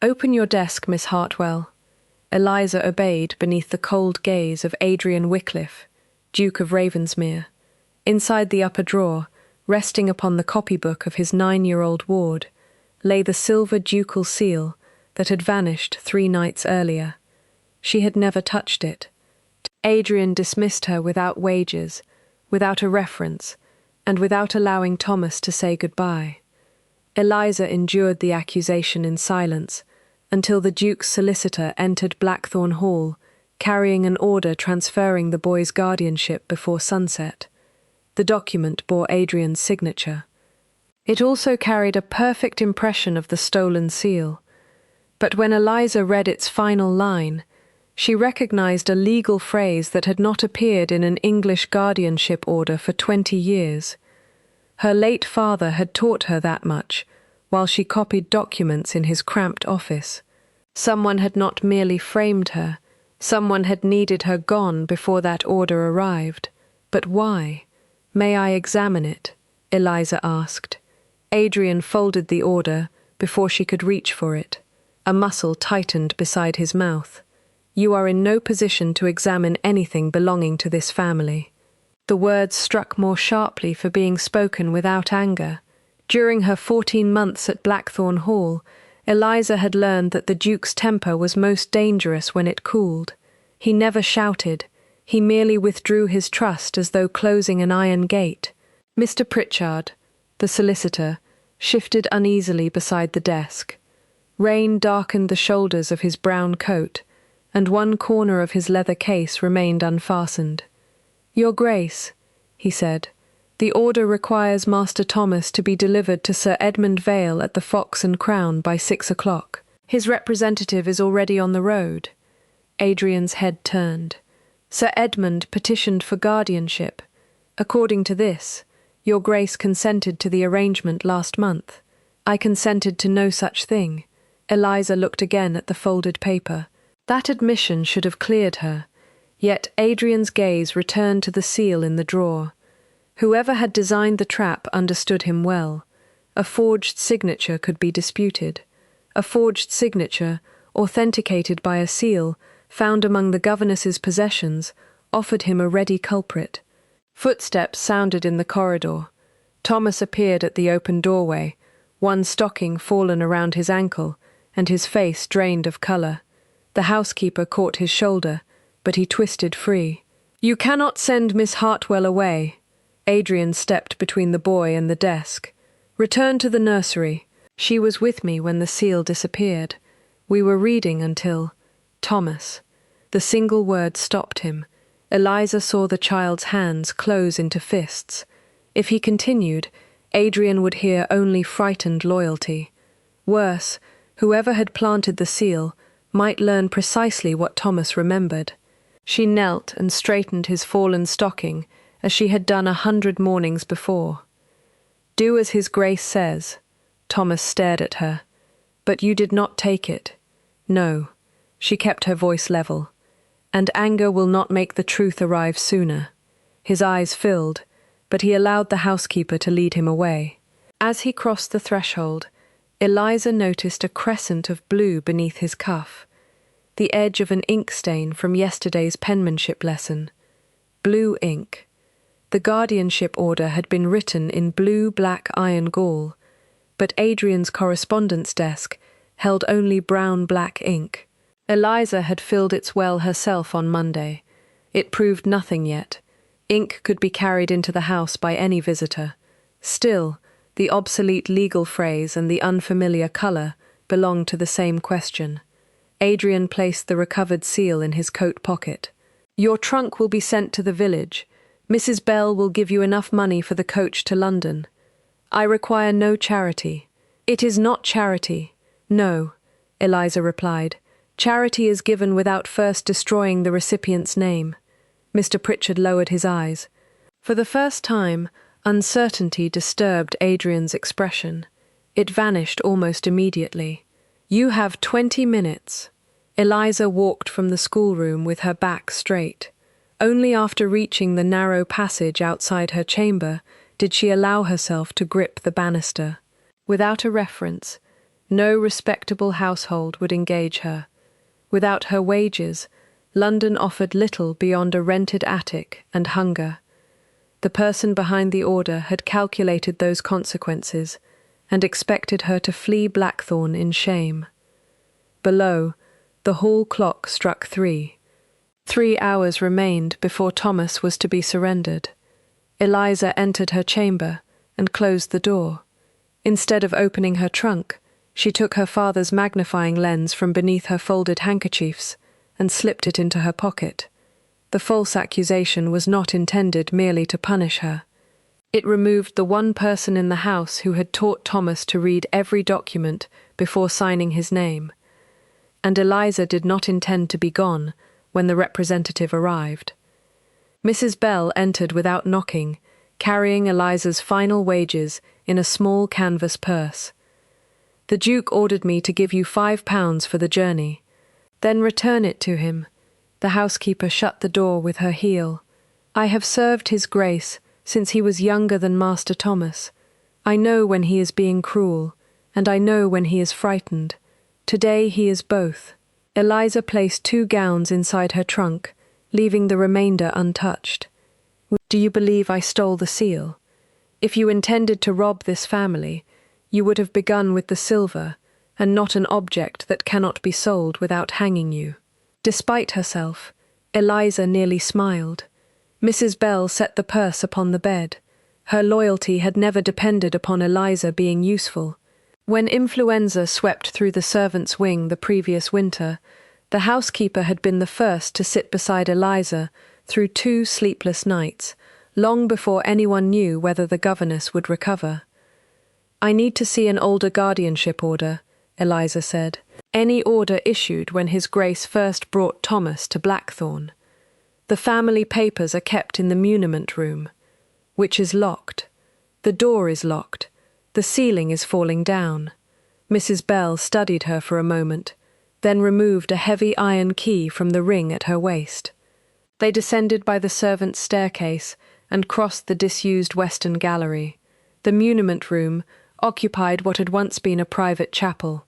"Open your desk, Miss Hartwell." Eliza obeyed beneath the cold gaze of Adrian Wycliffe, Duke of Ravensmere. Inside the upper drawer, resting upon the copybook of his 9-year-old ward, lay the silver ducal seal that had vanished 3 nights earlier. She had never touched it. Adrian dismissed her without wages, without a reference, and without allowing Thomas to say goodbye. Eliza endured the accusation in silence until the Duke's solicitor entered Blackthorn Hall, carrying an order transferring the boy's guardianship before sunset. The document bore Adrian's signature. It also carried a perfect impression of the stolen seal. But when Eliza read its final line, she recognized a legal phrase that had not appeared in an English guardianship order for 20 years. Her late father had taught her that much, while she copied documents in his cramped office. Someone had not merely framed her, someone had needed her gone before that order arrived. But why? "May I examine it?" Eliza asked. Adrian folded the order before she could reach for it. A muscle tightened beside his mouth. "You are in no position to examine anything belonging to this family." The words struck more sharply for being spoken without anger. During her 14 months at Blackthorn Hall, Eliza had learned that the Duke's temper was most dangerous when it cooled. He never shouted. He merely withdrew his trust as though closing an iron gate. Mr. Pritchard, the solicitor, shifted uneasily beside the desk. Rain darkened the shoulders of his brown coat, and one corner of his leather case remained unfastened. "Your Grace," he said, "the order requires Master Thomas to be delivered to Sir Edmund Vale at the Fox and Crown by 6 o'clock. His representative is already on the road." Adrian's head turned. "Sir Edmund petitioned for guardianship. According to this, Your Grace consented to the arrangement last month." "I consented to no such thing." Eliza looked again at the folded paper. That admission should have cleared her, yet Adrian's gaze returned to the seal in the drawer. Whoever had designed the trap understood him well. A forged signature could be disputed. A forged signature, authenticated by a seal, found among the governess's possessions, offered him a ready culprit. Footsteps sounded in the corridor. Thomas appeared at the open doorway, one stocking fallen around his ankle, and his face drained of colour. The housekeeper caught his shoulder, but he twisted free. "You cannot send Miss Hartwell away." Adrian stepped between the boy and the desk. "Return to the nursery. She was with me when the seal disappeared. We were reading until—" "Thomas." The single word stopped him. Eliza saw the child's hands close into fists. If he continued, Adrian would hear only frightened loyalty. Worse, whoever had planted the seal might learn precisely what Thomas remembered. She knelt and straightened his fallen stocking, as she had done 100 mornings before. "Do as His Grace says." Thomas stared at her. "But you did not take it." "No." She kept her voice level. "And anger will not make the truth arrive sooner." His eyes filled, but he allowed the housekeeper to lead him away. As he crossed the threshold, Eliza noticed a crescent of blue beneath his cuff, the edge of an ink stain from yesterday's penmanship lesson. Blue ink. The guardianship order had been written in blue-black iron gall, but Adrian's correspondence desk held only brown-black ink. Eliza had filled its well herself on Monday. It proved nothing yet. Ink could be carried into the house by any visitor. Still, the obsolete legal phrase and the unfamiliar colour belonged to the same question. Adrian placed the recovered seal in his coat pocket. "Your trunk will be sent to the village. Mrs. Bell will give you enough money for the coach to London. I require no charity." "It is not charity." "No," Eliza replied. "Charity is given without first destroying the recipient's name." Mr. Pritchard lowered his eyes. For the first time, uncertainty disturbed Adrian's expression. It vanished almost immediately. "You have 20 minutes." Eliza walked from the schoolroom with her back straight. Only after reaching the narrow passage outside her chamber did she allow herself to grip the banister. Without a reference, No respectable household would engage her. Without her wages, London offered little beyond a rented attic and hunger. The person behind the order had calculated those consequences and expected her to flee Blackthorn in shame. Below, the hall clock struck 3. 3 hours remained before Thomas was to be surrendered. Eliza entered her chamber and closed the door. Instead of opening her trunk, she took her father's magnifying lens from beneath her folded handkerchiefs and slipped it into her pocket. The false accusation was not intended merely to punish her. It removed the one person in the house who had taught Thomas to read every document before signing his name. And Eliza did not intend to be gone when the representative arrived. Mrs. Bell entered without knocking, carrying Eliza's final wages in a small canvas purse. "The Duke ordered me to give you £5 for the journey. Then return it to him." The housekeeper shut the door with her heel. "I have served his grace since he was younger than Master Thomas. I know when he is being cruel, and I know when he is frightened. Today he is both." Eliza placed 2 gowns inside her trunk, leaving the remainder untouched. "Do you believe I stole the seal? If you intended to rob this family, you would have begun with the silver, and not an object that cannot be sold without hanging you." Despite herself, Eliza nearly smiled. Mrs. Bell set the purse upon the bed. Her loyalty had never depended upon Eliza being useful. When influenza swept through the servants' wing the previous winter, the housekeeper had been the first to sit beside Eliza through 2 sleepless nights, long before anyone knew whether the governess would recover. "I need to see an older guardianship order," Eliza said. "Any order issued when His Grace first brought Thomas to Blackthorn. The family papers are kept in the muniment room, which is locked. The door is locked. The ceiling is falling down." Mrs. Bell studied her for a moment, then removed a heavy iron key from the ring at her waist. They descended by the servants' staircase and crossed the disused western gallery. The muniment room occupied what had once been a private chapel.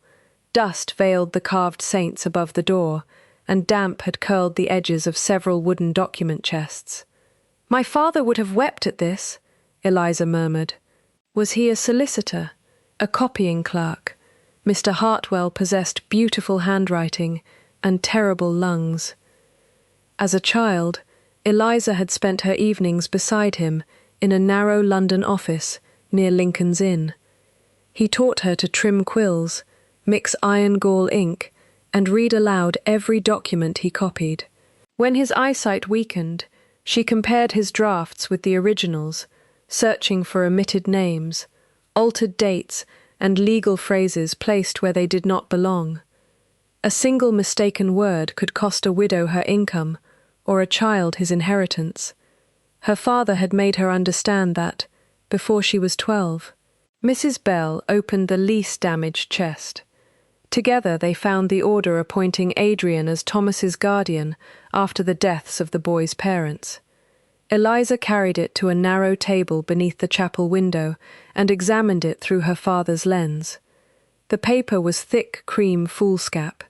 Dust veiled the carved saints above the door, and damp had curled the edges of several wooden document chests. "My father would have wept at this," Eliza murmured. Was he a solicitor? A copying clerk? Mr. Hartwell possessed beautiful handwriting and terrible lungs. As a child, Eliza had spent her evenings beside him in a narrow London office near Lincoln's Inn. He taught her to trim quills, mix iron gall ink, and read aloud every document he copied. When his eyesight weakened, she compared his drafts with the originals, searching for omitted names, altered dates, and legal phrases placed where they did not belong. A single mistaken word could cost a widow her income, or a child his inheritance. Her father had made her understand that, before she was 12. Mrs. Bell opened the least damaged chest. Together they found the order appointing Adrian as Thomas's guardian after the deaths of the boy's parents. Eliza carried it to a narrow table beneath the chapel window and examined it through her father's lens. The paper was thick cream foolscap.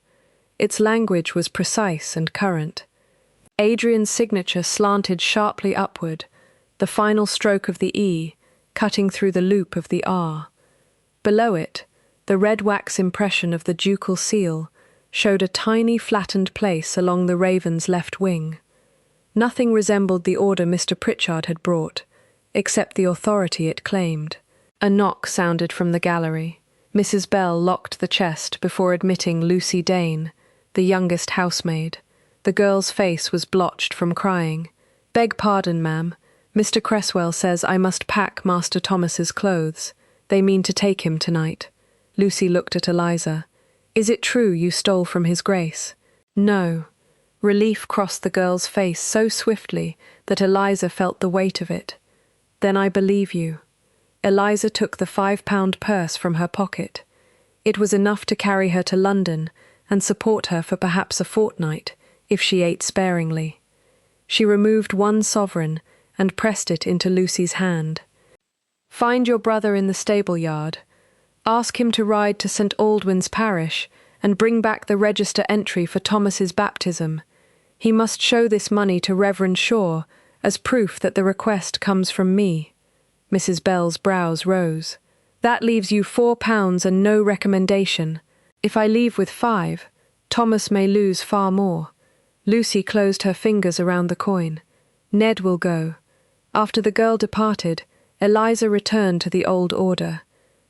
Its language was precise and current. Adrian's signature slanted sharply upward, the final stroke of the E cutting through the loop of the R. Below it, the red wax impression of the ducal seal showed a tiny flattened place along the raven's left wing. Nothing resembled the order Mr. Pritchard had brought, except the authority it claimed. A knock sounded from the gallery. Mrs. Bell locked the chest before admitting Lucy Dane, the youngest housemaid. The girl's face was blotched from crying. "Beg pardon, ma'am. Mr. Cresswell says I must pack Master Thomas's clothes. They mean to take him tonight." Lucy looked at Eliza. "Is it true you stole from His Grace?" "No." Relief crossed the girl's face so swiftly that Eliza felt the weight of it. "Then I believe you." Eliza took the £5 purse from her pocket. It was enough to carry her to London and support her for perhaps a fortnight, if she ate sparingly. She removed 1 sovereign and pressed it into Lucy's hand. "Find your brother in the stable yard. Ask him to ride to St. Aldwyn's parish and bring back the register entry for Thomas's baptism. He must show this money to Reverend Shaw as proof that the request comes from me." Mrs. Bell's brows rose. "That leaves you £4 and no recommendation. If I leave with 5, Thomas may lose far more." Lucy closed her fingers around the coin. "Ned will go." After the girl departed, Eliza returned to the old order.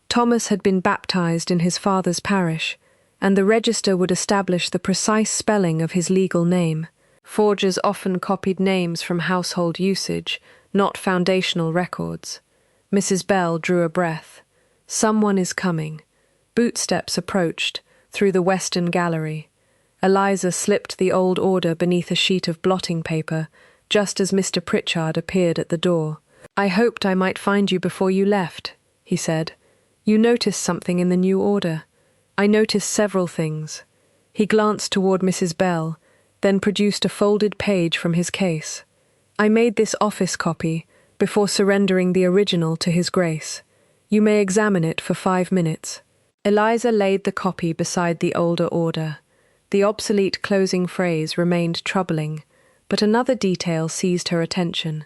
Thomas had been baptized in his father's parish, and the register would establish the precise spelling of his legal name. Forgers often copied names from household usage, not foundational records. Mrs. Bell drew a breath. Someone is coming. Bootsteps approached, through the western gallery. Eliza slipped the old order beneath a sheet of blotting paper, just as Mr. Pritchard appeared at the door. "I hoped I might find you before you left," he said. "You noticed something in the new order." "I noticed several things." He glanced toward Mrs. Bell, then produced a folded page from his case. "I made this office copy before surrendering the original to His Grace. You may examine it for 5 minutes." Eliza laid the copy beside the older order. The obsolete closing phrase remained troubling, but another detail seized her attention.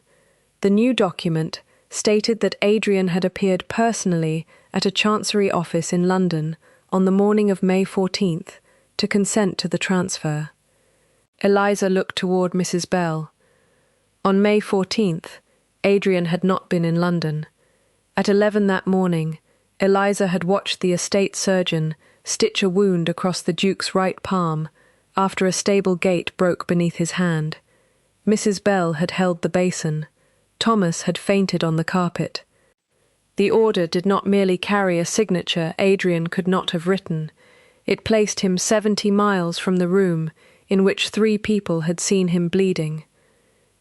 The new document stated that Adrian had appeared personally at a chancery office in London on the morning of May 14th to consent to the transfer. Eliza looked toward Mrs. Bell. On May 14th, Adrian had not been in London. At 11 that morning, Eliza had watched the estate surgeon stitch a wound across the Duke's right palm after a stable gate broke beneath his hand. Mrs. Bell had held the basin. Thomas had fainted on the carpet. The order did not merely carry a signature Adrian could not have written. It placed him 70 miles from the room in which 3 people had seen him bleeding.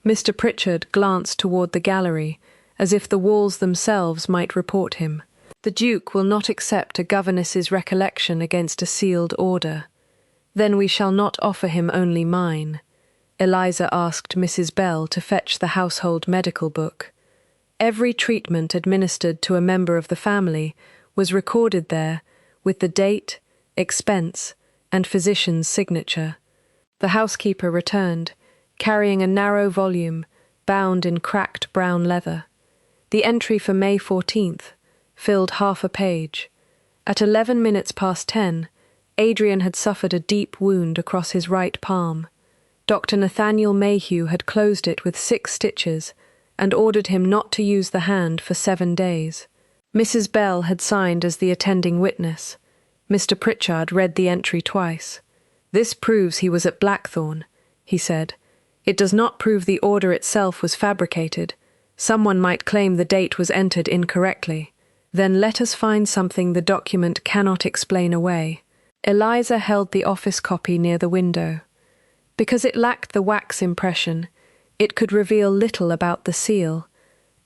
Mr. Pritchard glanced toward the gallery, as if the walls themselves might report him. "The Duke will not accept a governess's recollection against a sealed order. Then we shall not offer him only mine." Eliza asked Mrs. Bell to fetch the household medical book. Every treatment administered to a member of the family was recorded there with the date, expense, and physician's signature. The housekeeper returned, carrying a narrow volume bound in cracked brown leather. The entry for May 14th filled half a page. At 11 minutes past 10, Adrian had suffered a deep wound across his right palm. Dr. Nathaniel Mayhew had closed it with 6 stitches and ordered him not to use the hand for 7 days. Mrs. Bell had signed as the attending witness. Mr. Pritchard read the entry twice. "This proves he was at Blackthorn," he said. "It does not prove the order itself was fabricated. Someone might claim the date was entered incorrectly. Then let us find something the document cannot explain away." Eliza held the office copy near the window. Because it lacked the wax impression, it could reveal little about the seal,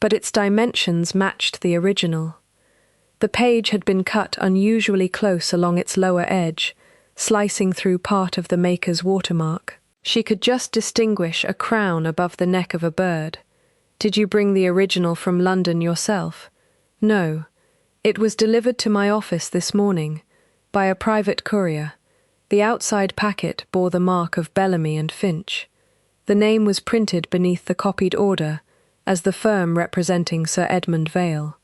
but its dimensions matched the original. The page had been cut unusually close along its lower edge, slicing through part of the maker's watermark. She could just distinguish a crown above the neck of a bird. "Did you bring the original from London yourself?" "No. It was delivered to my office this morning, by a private courier. The outside packet bore the mark of Bellamy and Finch. The name was printed beneath the copied order, as the firm representing Sir Edmund Vale."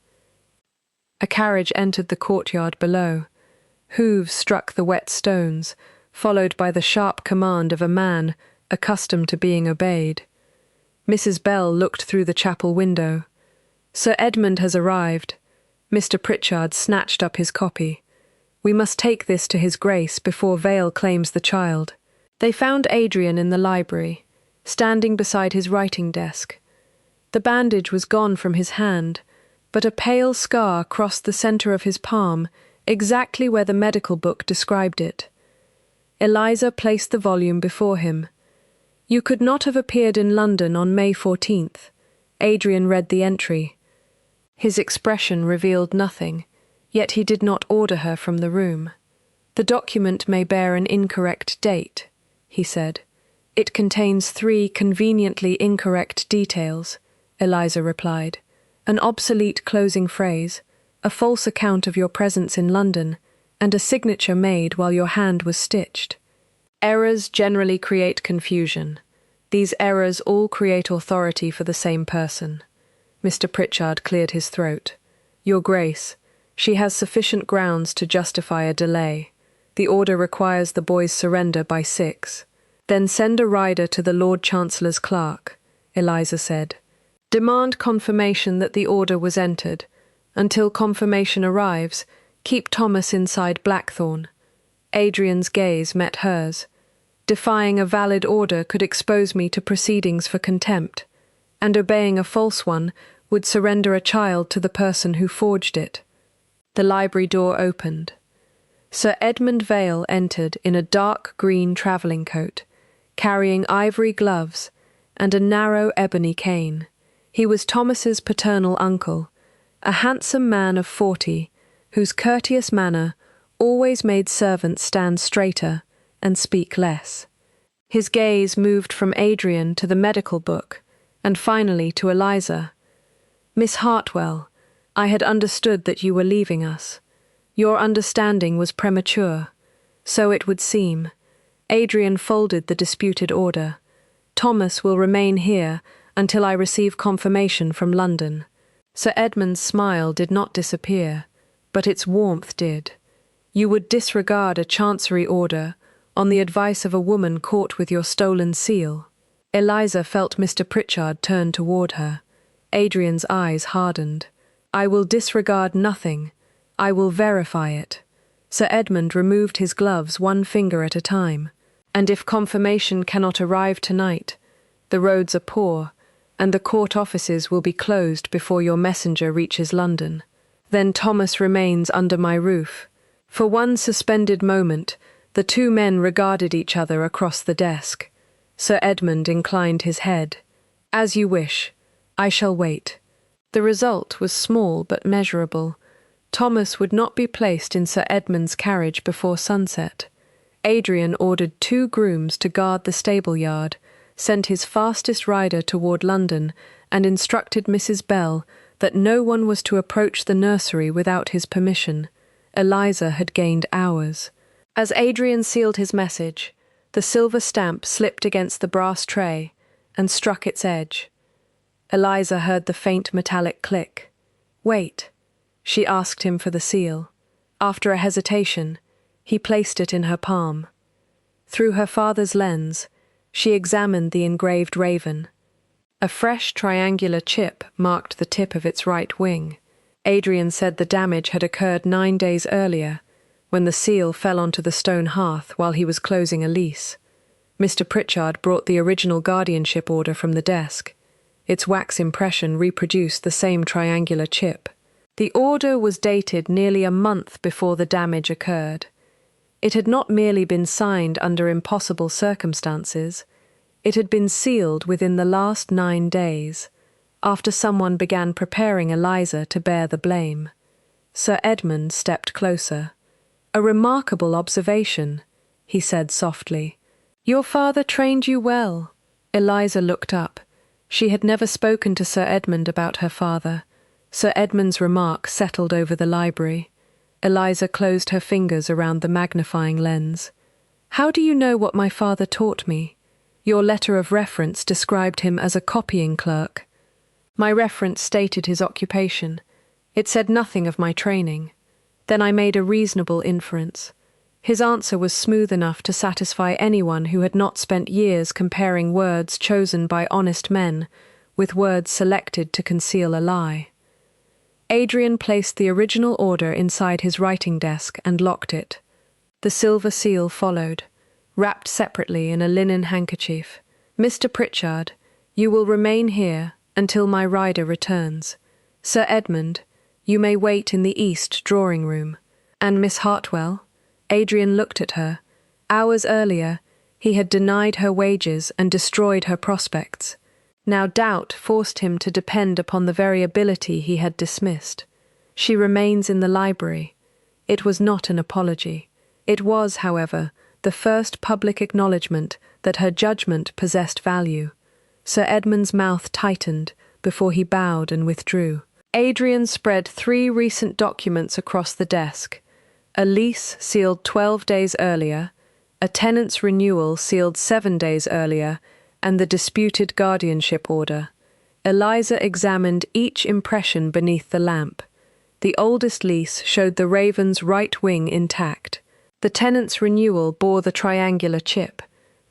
A carriage entered the courtyard below. Hooves struck the wet stones, followed by the sharp command of a man accustomed to being obeyed. Mrs. Bell looked through the chapel window. "Sir Edmund has arrived." Mr. Pritchard snatched up his copy. "We must take this to His Grace before Vale claims the child." They found Adrian in the library, standing beside his writing desk. The bandage was gone from his hand, but a pale scar crossed the centre of his palm, exactly where the medical book described it. Eliza placed the volume before him. "You could not have appeared in London on May 14th. Adrian read the entry. His expression revealed nothing, yet he did not order her from the room. "The document may bear an incorrect date," he said. "It contains 3 conveniently incorrect details," Eliza replied. "An obsolete closing phrase, a false account of your presence in London, and a signature made while your hand was stitched. Errors generally create confusion. These errors all create authority for the same person. Mr. Pritchard cleared his throat. Your Grace, she has sufficient grounds to justify a delay. The order requires the boy's surrender by 6. Then send a rider to the Lord Chancellor's clerk, Eliza said. Demand confirmation that the order was entered. Until confirmation arrives, keep Thomas inside Blackthorn. Adrian's gaze met hers. Defying a valid order could expose me to proceedings for contempt, and obeying a false one would surrender a child to the person who forged it. The library door opened. Sir Edmund Vale entered in a dark green travelling coat, carrying ivory gloves and a narrow ebony cane. He was Thomas's paternal uncle, a handsome man of 40, whose courteous manner always made servants stand straighter and speak less. His gaze moved from Adrian to the medical book, and finally to Eliza. Miss Hartwell, I had understood that you were leaving us. Your understanding was premature. So it would seem. Adrian folded the disputed order. Thomas will remain here until I receive confirmation from London. Sir Edmund's smile did not disappear, but its warmth did. You would disregard a chancery order on the advice of a woman caught with your stolen seal. Eliza felt Mr. Pritchard turn toward her. Adrian's eyes hardened. I will disregard nothing. I will verify it. Sir Edmund removed his gloves 1 finger at a time. And if confirmation cannot arrive tonight, the roads are poor, and the court offices will be closed before your messenger reaches London. Then Thomas remains under my roof. For one suspended moment, the two men regarded each other across the desk. Sir Edmund inclined his head. As you wish. I shall wait. The result was small but measurable. Thomas would not be placed in Sir Edmund's carriage before sunset. Adrian ordered 2 grooms to guard the stable yard, sent his fastest rider toward London, and instructed Mrs. Bell that no one was to approach the nursery without his permission. Eliza had gained hours. As Adrian sealed his message, the silver stamp slipped against the brass tray and struck its edge. Eliza heard the faint metallic click. Wait. She asked him for the seal. After a hesitation, he placed it in her palm. Through her father's lens, she examined the engraved raven. A fresh triangular chip marked the tip of its right wing. Adrian said the damage had occurred 9 days earlier, when the seal fell onto the stone hearth while he was closing a lease. Mr. Pritchard brought the original guardianship order from the desk. Its wax impression reproduced the same triangular chip. The order was dated nearly a month before the damage occurred. It had not merely been signed under impossible circumstances, it had been sealed within the last 9 days, after someone began preparing Eliza to bear the blame. Sir Edmund stepped closer. A remarkable observation, he said softly. Your father trained you well. Eliza looked up. She had never spoken to Sir Edmund about her father. Sir Edmund's remark settled over the library. Eliza closed her fingers around the magnifying lens. How do you know what my father taught me? Your letter of reference described him as a copying clerk. My reference stated his occupation. It said nothing of my training. Then I made a reasonable inference. His answer was smooth enough to satisfy anyone who had not spent years comparing words chosen by honest men with words selected to conceal a lie. Adrian placed the original order inside his writing desk and locked it. The silver seal followed, wrapped separately in a linen handkerchief. Mr. Pritchard, you will remain here until my rider returns. Sir Edmund, you may wait in the east drawing-room. And Miss Hartwell? Adrian looked at her. Hours earlier, he had denied her wages and destroyed her prospects. Now doubt forced him to depend upon the very ability he had dismissed. She remains in the library. It was not an apology. It was, however, the first public acknowledgement that her judgment possessed value. Sir Edmund's mouth tightened before he bowed and withdrew. Adrian spread 3 recent documents across the desk: a lease sealed 12 days earlier, a tenant's renewal sealed 7 days earlier, and the disputed guardianship order. Eliza examined each impression beneath the lamp. The oldest lease showed the Raven's right wing intact. The tenant's renewal bore the triangular chip.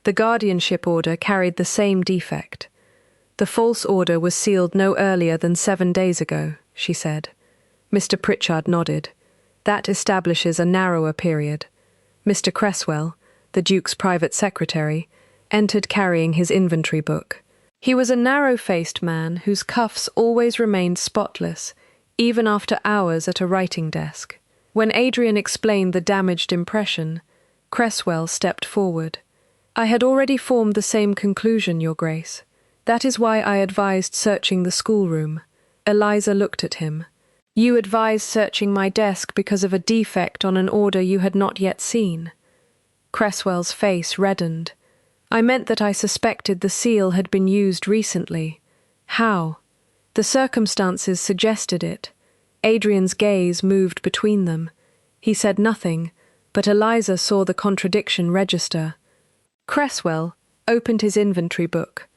The guardianship order carried the same defect. The false order was sealed no earlier than 7 days ago, she said. Mr. Pritchard nodded. That establishes a narrower period. Mr. Cresswell, the Duke's private secretary, entered carrying his inventory book. He was a narrow-faced man whose cuffs always remained spotless, even after hours at a writing desk. When Adrian explained the damaged impression, Cresswell stepped forward. "I had already formed the same conclusion, Your Grace. That is why I advised searching the schoolroom." Eliza looked at him. "You advised searching my desk because of a defect on an order you had not yet seen." Cresswell's face reddened. "I meant that I suspected the seal had been used recently." "How?" "The circumstances suggested it." Adrian's gaze moved between them. He said nothing, but Eliza saw the contradiction register. Cresswell opened his inventory book.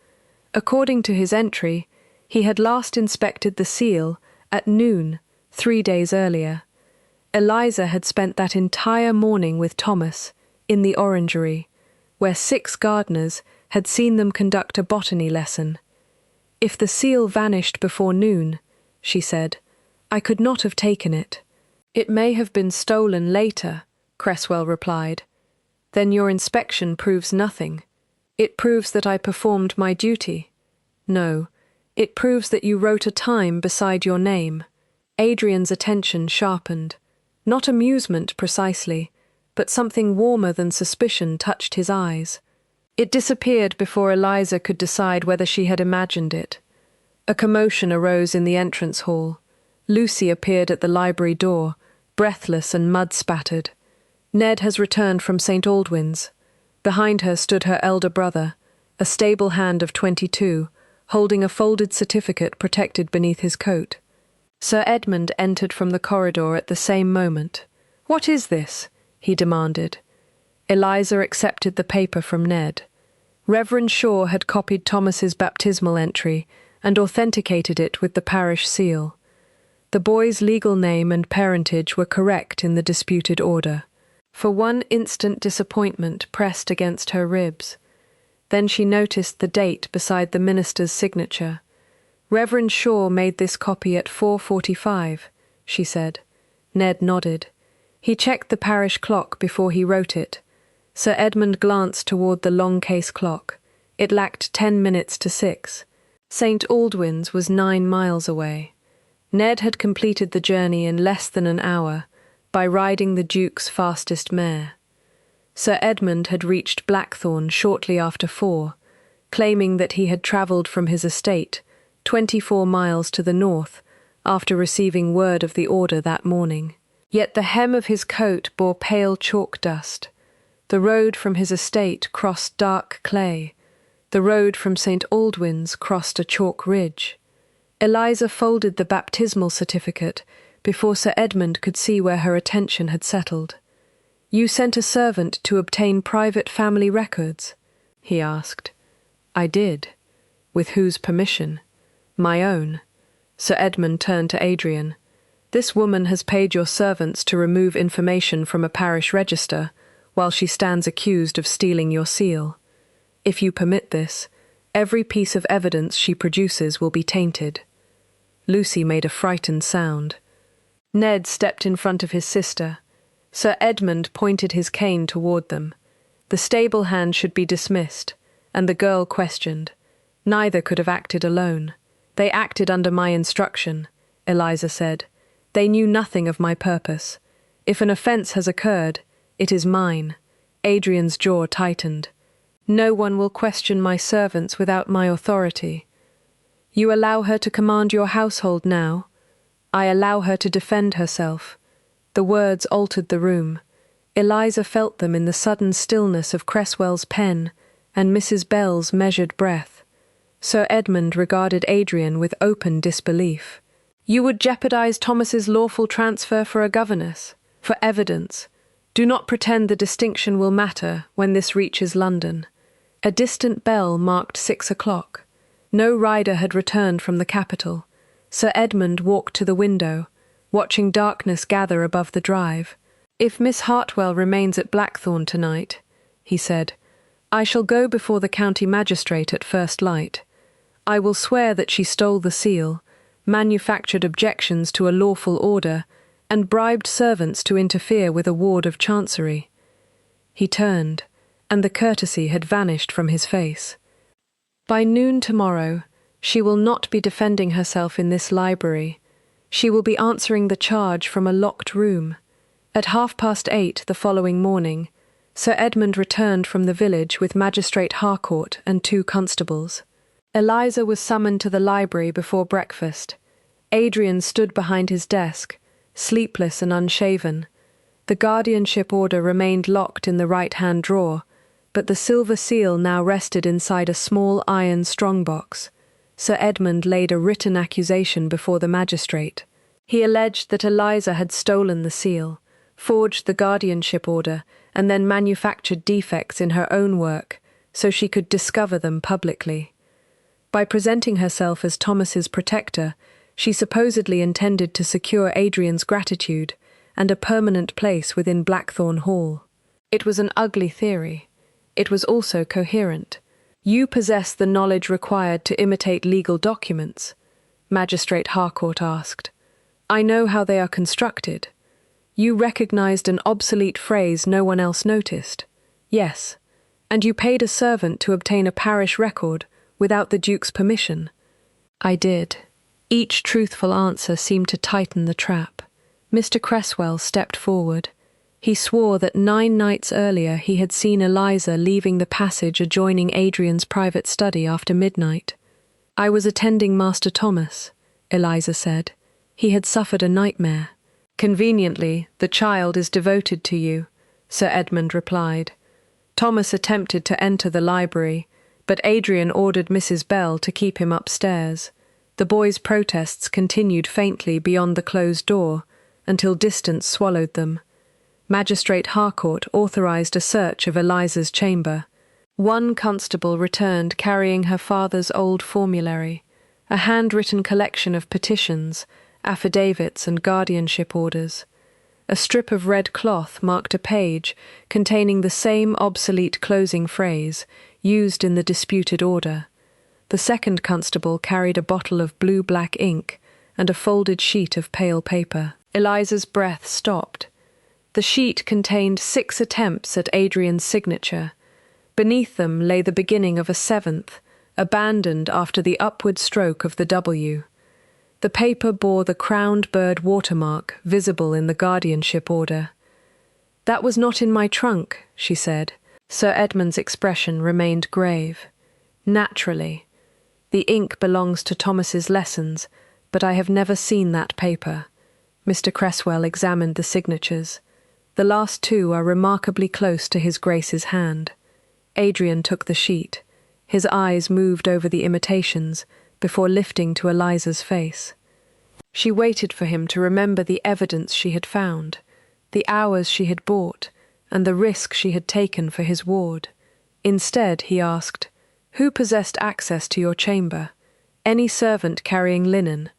According to his entry, he had last inspected the seal at noon 3 days earlier. Eliza had spent that entire morning with Thomas in the orangery, where 6 gardeners had seen them conduct a botany lesson. "If the seal vanished before noon," she said, "I could not have taken it." "It may have been stolen later," Cresswell replied. "Then your inspection proves nothing. It proves that I performed my duty." "No, it proves that you wrote a time beside your name." Adrian's attention sharpened. Not amusement precisely, but something warmer than suspicion touched his eyes. It disappeared before Eliza could decide whether she had imagined it. A commotion arose in the entrance hall. Lucy appeared at the library door, breathless and mud-spattered. "Ned has returned from St. Aldwyn's." Behind her stood her elder brother, a stable hand of 22, holding a folded certificate protected beneath his coat. Sir Edmund entered from the corridor at the same moment. "What is this?" he demanded. Eliza accepted the paper from Ned. Reverend Shaw had copied Thomas's baptismal entry and authenticated it with the parish seal. The boy's legal name and parentage were correct in the disputed order. For one instant disappointment pressed against her ribs. Then she noticed the date beside the minister's signature. "Reverend Shaw made this copy at 4:45, she said. Ned nodded. He checked the parish clock before he wrote it. Sir Edmund glanced toward the long case clock. It lacked 10 minutes to 6. St. Aldwyn's was 9 miles away. Ned had completed the journey in less than an hour by riding the Duke's fastest mare. Sir Edmund had reached Blackthorn shortly after 4, claiming that he had travelled from his estate 24 miles to the north after receiving word of the order that morning. Yet the hem of his coat bore pale chalk dust. The road from his estate crossed dark clay. The road from St. Aldwyn's crossed a chalk ridge. Eliza folded the baptismal certificate before Sir Edmund could see where her attention had settled. "You sent a servant to obtain private family records?" he asked. "I did." "With whose permission?" "My own." Sir Edmund turned to Adrian. "This woman has paid your servants to remove information from a parish register while she stands accused of stealing your seal. If you permit this, every piece of evidence she produces will be tainted." Lucy made a frightened sound. Ned stepped in front of his sister. Sir Edmund pointed his cane toward them. The stable hand should be dismissed, and the girl questioned. Neither could have acted alone. "They acted under my instruction," Eliza said. "They knew nothing of my purpose. If an offence has occurred, it is mine." Adrian's jaw tightened. "No one will question my servants without my authority." "You allow her to command your household now?" "I allow her to defend herself." The words altered the room. Eliza felt them in the sudden stillness of Cresswell's pen and Mrs. Bell's measured breath. Sir Edmund regarded Adrian with open disbelief. You would jeopardize Thomas's lawful transfer for a governess. For evidence. Do not pretend the distinction will matter when this reaches London. A distant bell marked 6 o'clock. No rider had returned from the capital. Sir Edmund walked to the window, watching darkness gather above the drive. "If Miss Hartwell remains at Blackthorn tonight," he said, "I shall go before the county magistrate at first light. I will swear that she stole the seal, manufactured objections to a lawful order, and bribed servants to interfere with a ward of chancery." He turned, and the courtesy had vanished from his face. "By noon tomorrow, she will not be defending herself in this library. She will be answering the charge from a locked room. At 8:30 the following morning, Sir Edmund returned from the village with Magistrate Harcourt and 2 constables. Eliza was summoned to the library before breakfast. Adrian stood behind his desk, sleepless and unshaven. The guardianship order remained locked in the right-hand drawer, but the silver seal now rested inside a small iron strongbox. Sir Edmund laid a written accusation before the magistrate. He alleged that Eliza had stolen the seal, forged the guardianship order, and then manufactured defects in her own work so she could discover them publicly. By presenting herself as Thomas's protector, she supposedly intended to secure Adrian's gratitude and a permanent place within Blackthorn Hall. It was an ugly theory. It was also coherent. "You possess the knowledge required to imitate legal documents?" Magistrate Harcourt asked. "I know how they are constructed." "You recognized an obsolete phrase no one else noticed?" "Yes." "And you paid a servant to obtain a parish record without the Duke's permission?" "I did." Each truthful answer seemed to tighten the trap. Mr. Cresswell stepped forward. He swore that 9 nights earlier he had seen Eliza leaving the passage adjoining Adrian's private study after midnight. "I was attending Master Thomas," Eliza said. "He had suffered a nightmare." "Conveniently, the child is devoted to you," Sir Edmund replied. Thomas attempted to enter the library, but Adrian ordered Mrs. Bell to keep him upstairs. The boy's protests continued faintly beyond the closed door, until distance swallowed them. Magistrate Harcourt authorized a search of Eliza's chamber. 1 constable returned carrying her father's old formulary, a handwritten collection of petitions, affidavits and guardianship orders. A strip of red cloth marked a page containing the same obsolete closing phrase used in the disputed order. The 2nd constable carried a bottle of blue-black ink and a folded sheet of pale paper. Eliza's breath stopped. The sheet contained 6 attempts at Adrian's signature. Beneath them lay the beginning of a 7th, abandoned after the upward stroke of the W. The paper bore the crowned bird watermark visible in the guardianship order. "That was not in my trunk," she said. Sir Edmund's expression remained grave. "Naturally. The ink belongs to Thomas's lessons, but I have never seen that paper." Mr. Cresswell examined the signatures. The last 2 are remarkably close to His Grace's hand. Adrian took the sheet. His eyes moved over the imitations before lifting to Eliza's face. She waited for him to remember the evidence she had found, the hours she had bought, and the risk she had taken for his ward. Instead, he asked, "Who possessed access to your chamber?" "Any servant carrying linen.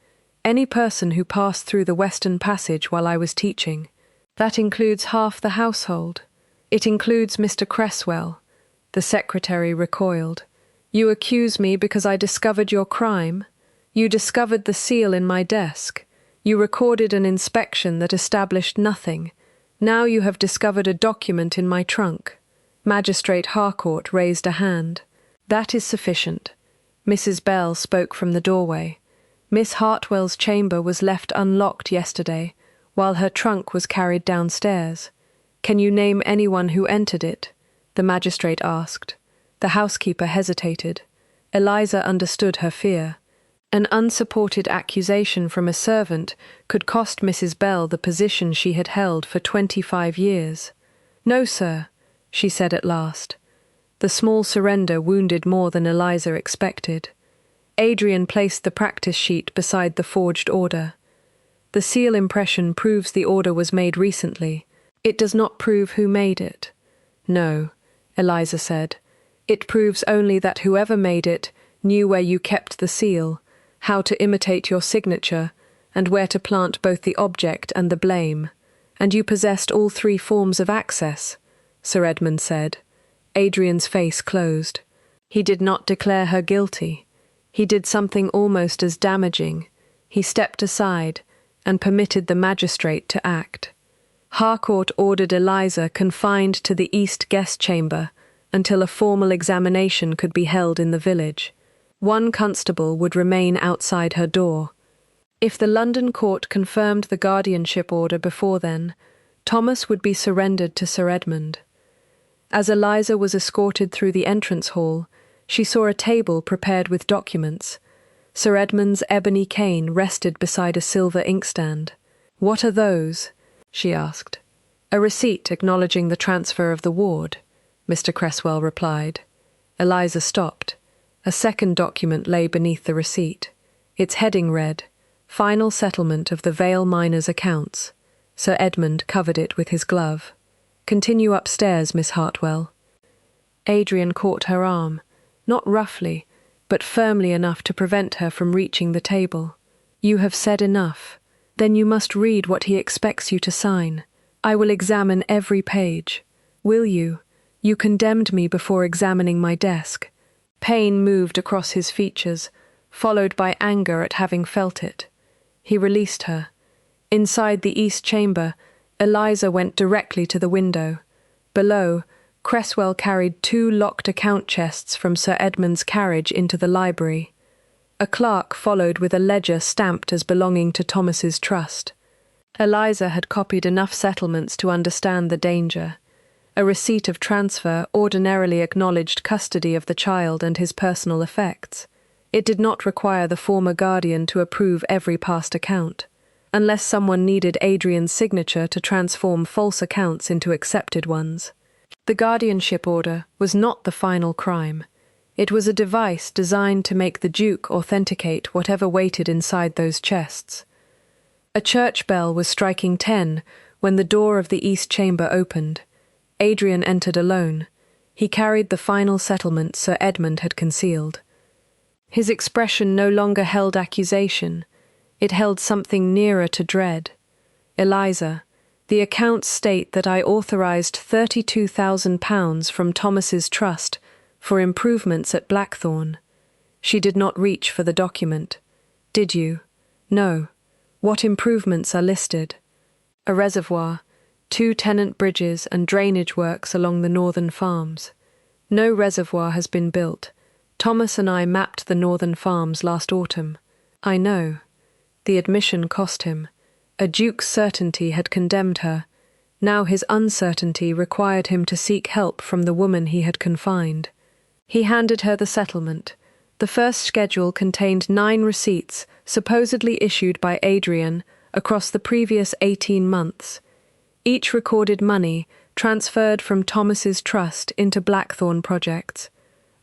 Any person who passed through the western passage while I was teaching." "That includes half the household." "It includes Mr. Cresswell." The secretary recoiled. "You accuse me because I discovered your crime? You discovered the seal in my desk. You recorded an inspection that established nothing. Now you have discovered a document in my trunk." Magistrate Harcourt raised a hand. "That is sufficient." Mrs. Bell spoke from the doorway. "Miss Hartwell's chamber was left unlocked yesterday, while her trunk was carried downstairs. Can you name anyone who entered it?" the magistrate asked. The housekeeper hesitated. Eliza understood her fear. An unsupported accusation from a servant could cost Mrs. Bell the position she had held for 25 years. "No, sir," she said at last. The small surrender wounded more than Eliza expected. Adrian placed the practice sheet beside the forged order. The seal impression proves the order was made recently. It does not prove who made it. No, Eliza said. It proves only that whoever made it knew where you kept the seal, how to imitate your signature, and where to plant both the object and the blame. And you possessed all three forms of access, Sir Edmund said. Adrian's face closed. He did not declare her guilty. He did something almost as damaging. He stepped aside and permitted the magistrate to act. Harcourt ordered Eliza confined to the east guest chamber until a formal examination could be held in the village. One constable would remain outside her door. If the London court confirmed the guardianship order before then, Thomas would be surrendered to Sir Edmund. As Eliza was escorted through the entrance hall, she saw a table prepared with documents. Sir Edmund's ebony cane rested beside a silver inkstand. "What are those?" she asked. "A receipt acknowledging the transfer of the ward," Mr. Cresswell replied. Eliza stopped. A second document lay beneath the receipt. Its heading read, "Final settlement of the Vale miners' accounts." Sir Edmund covered it with his glove. "Continue upstairs, Miss Hartwell." Adrian caught her arm, not roughly, but firmly enough to prevent her from reaching the table. "You have said enough. Then you must read what he expects you to sign. I will examine every page. Will you? You condemned me before examining my desk." Pain moved across his features, followed by anger at having felt it. He released her. Inside the east chamber, Eliza went directly to the window. Below, Cresswell carried 2 locked account chests from Sir Edmund's carriage into the library. A clerk followed with a ledger stamped as belonging to Thomas's trust. Eliza had copied enough settlements to understand the danger. A receipt of transfer ordinarily acknowledged custody of the child and his personal effects. It did not require the former guardian to approve every past account, unless someone needed Adrian's signature to transform false accounts into accepted ones. The guardianship order was not the final crime. It was a device designed to make the Duke authenticate whatever waited inside those chests. A church bell was striking 10 when the door of the east chamber opened. Adrian entered alone. He carried the final settlement Sir Edmund had concealed. His expression no longer held accusation. It held something nearer to dread. "Eliza, the accounts state that I authorised £32,000 from Thomas's trust for improvements at Blackthorn." She did not reach for the document. "Did you?" "No." "What improvements are listed?" "A reservoir, 2 tenant bridges and drainage works along the northern farms." "No reservoir has been built. Thomas and I mapped the northern farms last autumn." "I know." The admission cost him. A duke's certainty had condemned her. Now his uncertainty required him to seek help from the woman he had confined. He handed her the settlement. The first schedule contained 9 receipts supposedly issued by Adrian across the previous 18 months. Each recorded money transferred from Thomas's trust into Blackthorn projects.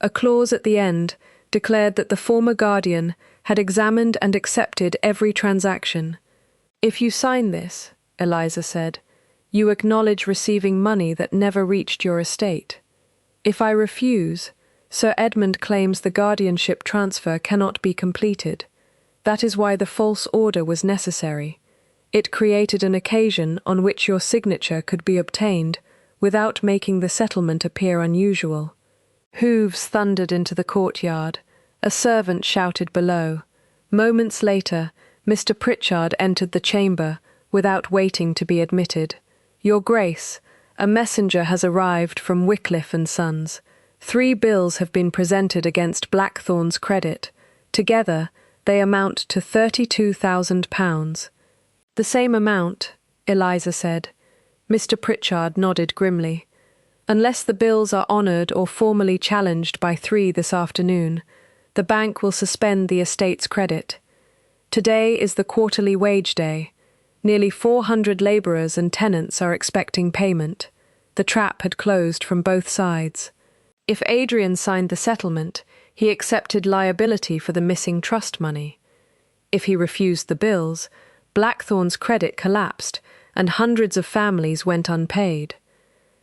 A clause at the end declared that the former guardian had examined and accepted every transaction. "If you sign this," Eliza said, "you acknowledge receiving money that never reached your estate. If I refuse, Sir Edmund claims the guardianship transfer cannot be completed. That is why the false order was necessary. It created an occasion on which your signature could be obtained without making the settlement appear unusual." Hooves thundered into the courtyard. A servant shouted below. Moments later, Mr. Pritchard entered the chamber without waiting to be admitted. "Your Grace, a messenger has arrived from Wycliffe and Sons. 3 bills have been presented against Blackthorn's credit. Together, they amount to £32,000. "The same amount," Eliza said. Mr. Pritchard nodded grimly. "Unless the bills are honoured or formally challenged by 3 this afternoon, the bank will suspend the estate's credit. Today is the quarterly wage day. Nearly 400 labourers and tenants are expecting payment. The trap had closed from both sides. If Adrian signed the settlement, he accepted liability for the missing trust money. If he refused the bills, Blackthorn's credit collapsed, and hundreds of families went unpaid.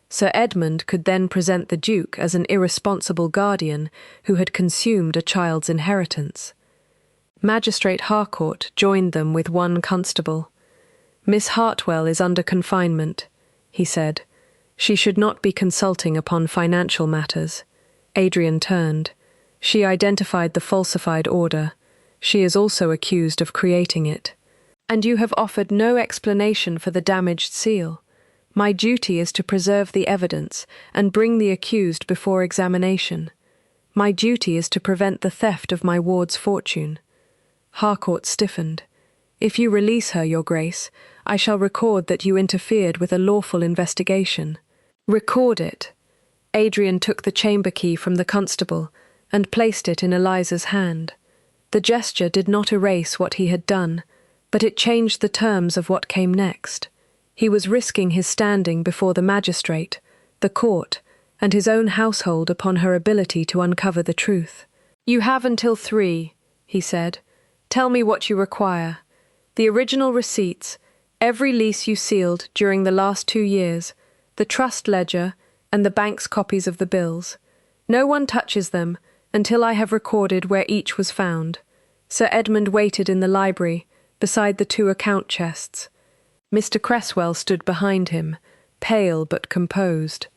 Sir Edmund could then present the Duke as an irresponsible guardian who had consumed a child's inheritance. Magistrate Harcourt joined them with one constable. "Miss Hartwell is under confinement," he said. "She should not be consulting upon financial matters." Adrian turned. "She identified the falsified order. She is also accused of creating it. And you have offered no explanation for the damaged seal. My duty is to preserve the evidence and bring the accused before examination. My duty is to prevent the theft of my ward's fortune." Harcourt stiffened. "If you release her, Your Grace, I shall record that you interfered with a lawful investigation." "Record it." Adrian took the chamber key from the constable and placed it in Eliza's hand. The gesture did not erase what he had done, but it changed the terms of what came next. He was risking his standing before the magistrate, the court, and his own household upon her ability to uncover the truth. "You have until 3, he said. "Tell me what you require. The original receipts, every lease you sealed during the last 2 years, the trust ledger, and the bank's copies of the bills. No one touches them until I have recorded where each was found." Sir Edmund waited in the library, beside the 2 account chests. Mr. Cresswell stood behind him, pale but composed.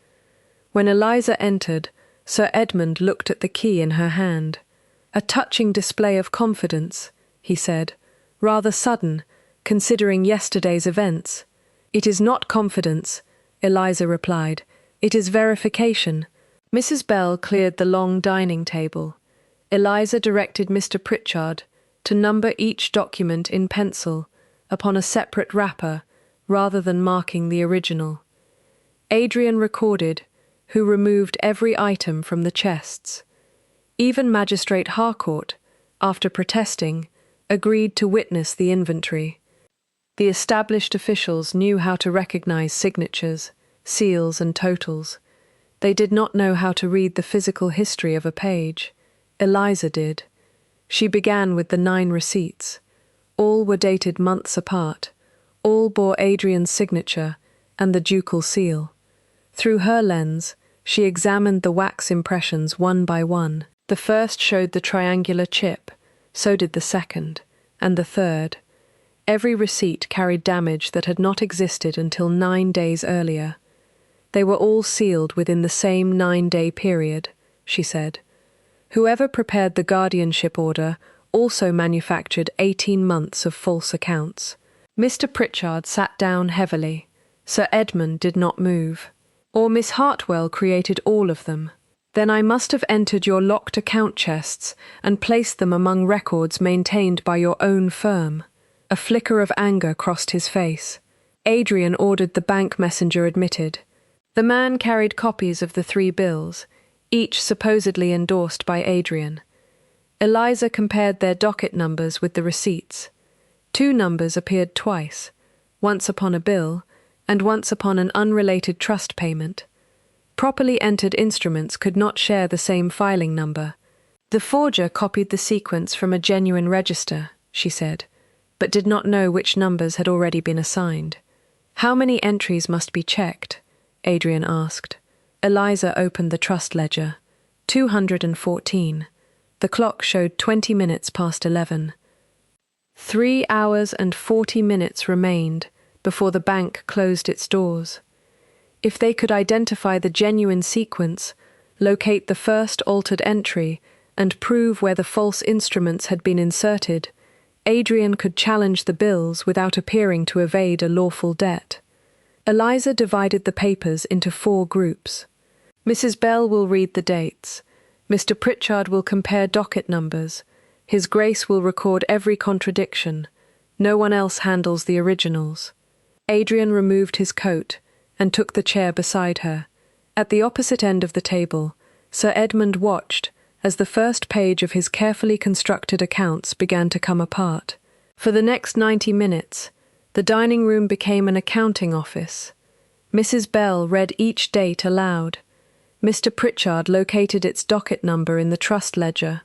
When Eliza entered, Sir Edmund looked at the key in her hand. "A touching display of confidence," he said, "rather sudden, considering yesterday's events." "It is not confidence," Eliza replied. "It is verification." Mrs. Bell cleared the long dining table. Eliza directed Mr. Pritchard to number each document in pencil upon a separate wrapper rather than marking the original. Adrian recorded, who removed every item from the chests. Even Magistrate Harcourt, after protesting, agreed to witness the inventory. The established officials knew how to recognize signatures, seals, and totals. They did not know how to read the physical history of a page. Eliza did. She began with the 9 receipts. All were dated months apart. All bore Adrian's signature and the ducal seal. Through her lens, she examined the wax impressions one by one. The first showed the triangular chip, so did the second, and the third. Every receipt carried damage that had not existed until 9 days earlier. They were all sealed within the same 9-day period, she said. Whoever prepared the guardianship order also manufactured 18 months of false accounts. Mr. Pritchard sat down heavily. Sir Edmund did not move. "Or Miss Hartwell created all of them. Then I must have entered your locked account chests and placed them among records maintained by your own firm." A flicker of anger crossed his face. Adrian ordered the bank messenger admitted. The man carried copies of the 3 bills, each supposedly endorsed by Adrian. Eliza compared their docket numbers with the receipts. 2 numbers appeared twice, once upon a bill and once upon an unrelated trust payment. Properly entered instruments could not share the same filing number. "The forger copied the sequence from a genuine register," she said, "but did not know which numbers had already been assigned." "How many entries must be checked?" Adrian asked. Eliza opened the trust ledger. 214. The clock showed 20 minutes past 11. 3 hours and 40 minutes remained before the bank closed its doors. If they could identify the genuine sequence, locate the first altered entry, and prove where the false instruments had been inserted, Adrian could challenge the bills without appearing to evade a lawful debt. Eliza divided the papers into 4 groups. Mrs. Bell will read the dates. Mr. Pritchard will compare docket numbers. His Grace will record every contradiction. No one else handles the originals. Adrian removed his coat and took the chair beside her. At the opposite end of the table, Sir Edmund watched as the first page of his carefully constructed accounts began to come apart. For the next 90 minutes, the dining room became an accounting office. Mrs. Bell read each date aloud. Mr. Pritchard located its docket number in the trust ledger.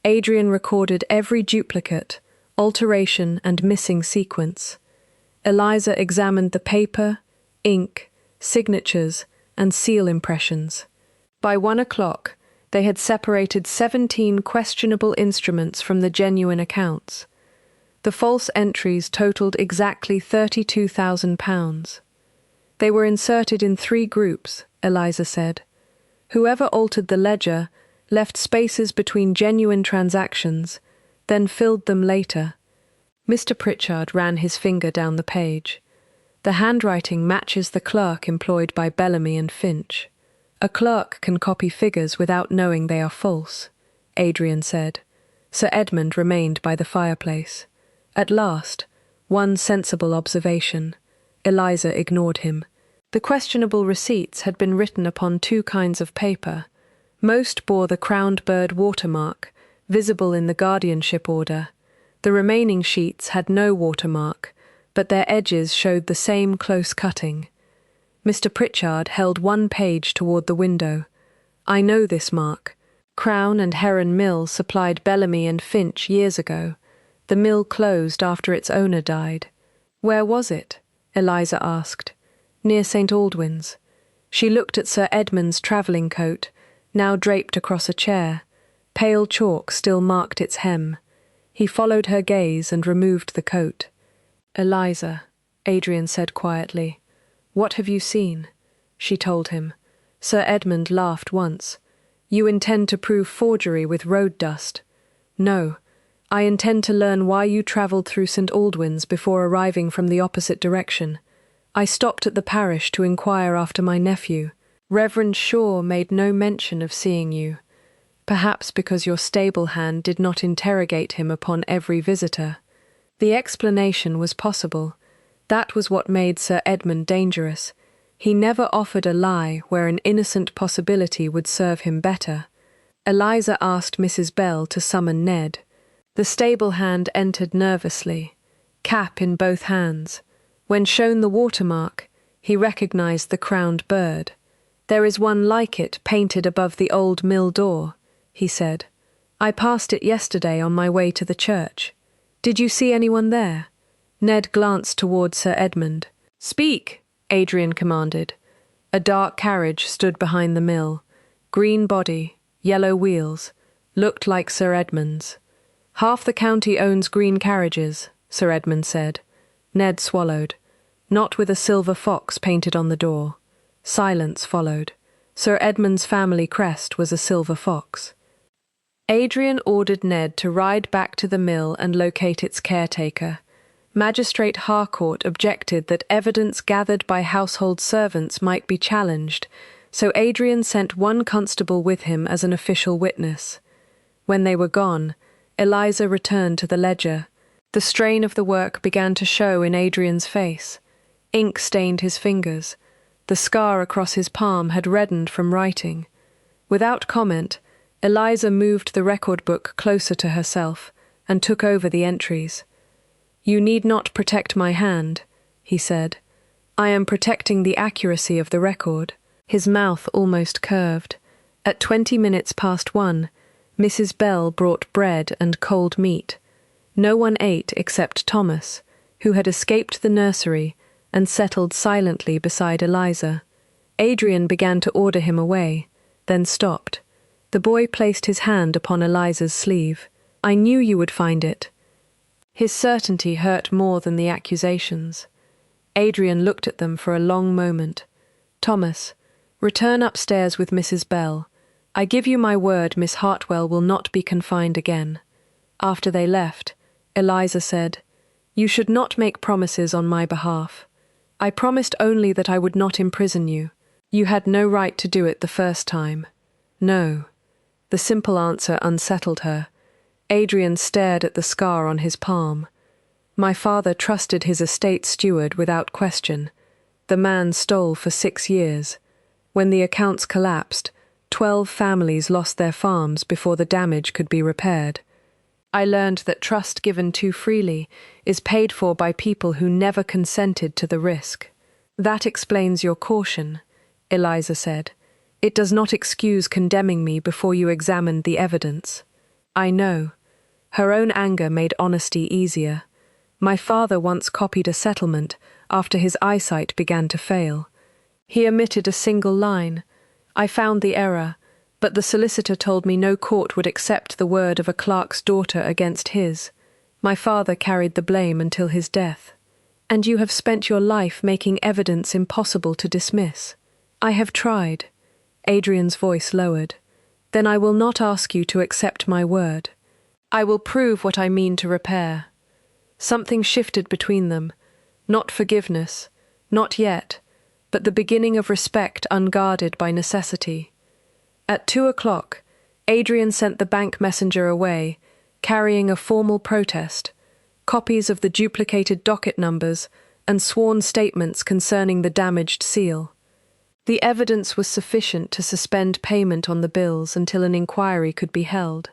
Adrian recorded every duplicate, alteration and missing sequence. Eliza examined the paper, ink, signatures, and seal impressions. By 1 o'clock, they had separated 17 questionable instruments from the genuine accounts. The false entries totaled exactly £32,000. They were inserted in 3 groups, Eliza said. Whoever altered the ledger left spaces between genuine transactions, then filled them later. Mr. Pritchard ran his finger down the page. The handwriting matches the clerk employed by Bellamy and Finch. A clerk can copy figures without knowing they are false, Adrian said. Sir Edmund remained by the fireplace. At last, one sensible observation. Eliza ignored him. The questionable receipts had been written upon 2 kinds of paper. Most bore the crowned bird watermark, visible in the guardianship order. The remaining sheets had no watermark, but their edges showed the same close cutting. Mr. Pritchard held 1 page toward the window. I know this mark. Crown and Heron Mill supplied Bellamy and Finch years ago. The mill closed after its owner died. Where was it? Eliza asked. Near St. Aldwyn's. She looked at Sir Edmund's travelling coat, now draped across a chair. Pale chalk still marked its hem. He followed her gaze and removed the coat. Eliza, Adrian said quietly. What have you seen? She told him. Sir Edmund laughed once. You intend to prove forgery with road dust. No, I intend to learn why you travelled through St. Aldwyn's before arriving from the opposite direction. I stopped at the parish to inquire after my nephew. Reverend Shaw made no mention of seeing you, perhaps because your stable hand did not interrogate him upon every visitor. The explanation was possible. That was what made Sir Edmund dangerous. He never offered a lie where an innocent possibility would serve him better. Eliza asked Mrs. Bell to summon Ned. The stable hand entered nervously, cap in both hands. When shown the watermark, he recognized the crowned bird. There is one like it painted above the old mill door, he said. I passed it yesterday on my way to the church. Did you see anyone there? Ned glanced toward Sir Edmund. Speak, Adrian commanded. A dark carriage stood behind the mill. Green body, yellow wheels, looked like Sir Edmund's. Half the county owns green carriages, Sir Edmund said. Ned swallowed. Not with a silver fox painted on the door. Silence followed. Sir Edmund's family crest was a silver fox. Adrian ordered Ned to ride back to the mill and locate its caretaker. Magistrate Harcourt objected that evidence gathered by household servants might be challenged, so Adrian sent 1 constable with him as an official witness. When they were gone, Eliza returned to the ledger. The strain of the work began to show in Adrian's face. Ink stained his fingers. The scar across his palm had reddened from writing. Without comment, Eliza moved the record book closer to herself and took over the entries. You need not protect my hand, he said. I am protecting the accuracy of the record. His mouth almost curved. At 20 minutes past 1, Mrs. Bell brought bread and cold meat. No one ate except Thomas, who had escaped the nursery and settled silently beside Eliza. Adrian began to order him away, then stopped. The boy placed his hand upon Eliza's sleeve. I knew you would find it. His certainty hurt more than the accusations. Adrian looked at them for a long moment. Thomas, return upstairs with Mrs. Bell. I give you my word Miss Hartwell will not be confined again. After they left, Eliza said, You should not make promises on my behalf. I promised only that I would not imprison you. You had no right to do it the first time. No. The simple answer unsettled her. Adrian stared at the scar on his palm. My father trusted his estate steward without question. The man stole for 6 years. When the accounts collapsed, 12 families lost their farms before the damage could be repaired. I learned that trust given too freely is paid for by people who never consented to the risk. That explains your caution, Eliza said. It does not excuse condemning me before you examined the evidence. I know. Her own anger made honesty easier. My father once copied a settlement after his eyesight began to fail. He omitted a single line. I found the error, but the solicitor told me no court would accept the word of a clerk's daughter against his. My father carried the blame until his death. And you have spent your life making evidence impossible to dismiss. I have tried. Adrian's voice lowered. Then I will not ask you to accept my word. I will prove what I mean to repair. Something shifted between them. Not forgiveness, not yet, but the beginning of respect unguarded by necessity. At 2:00, Adrian sent the bank messenger away, carrying a formal protest, copies of the duplicated docket numbers, and sworn statements concerning the damaged seal. The evidence was sufficient to suspend payment on the bills until an inquiry could be held.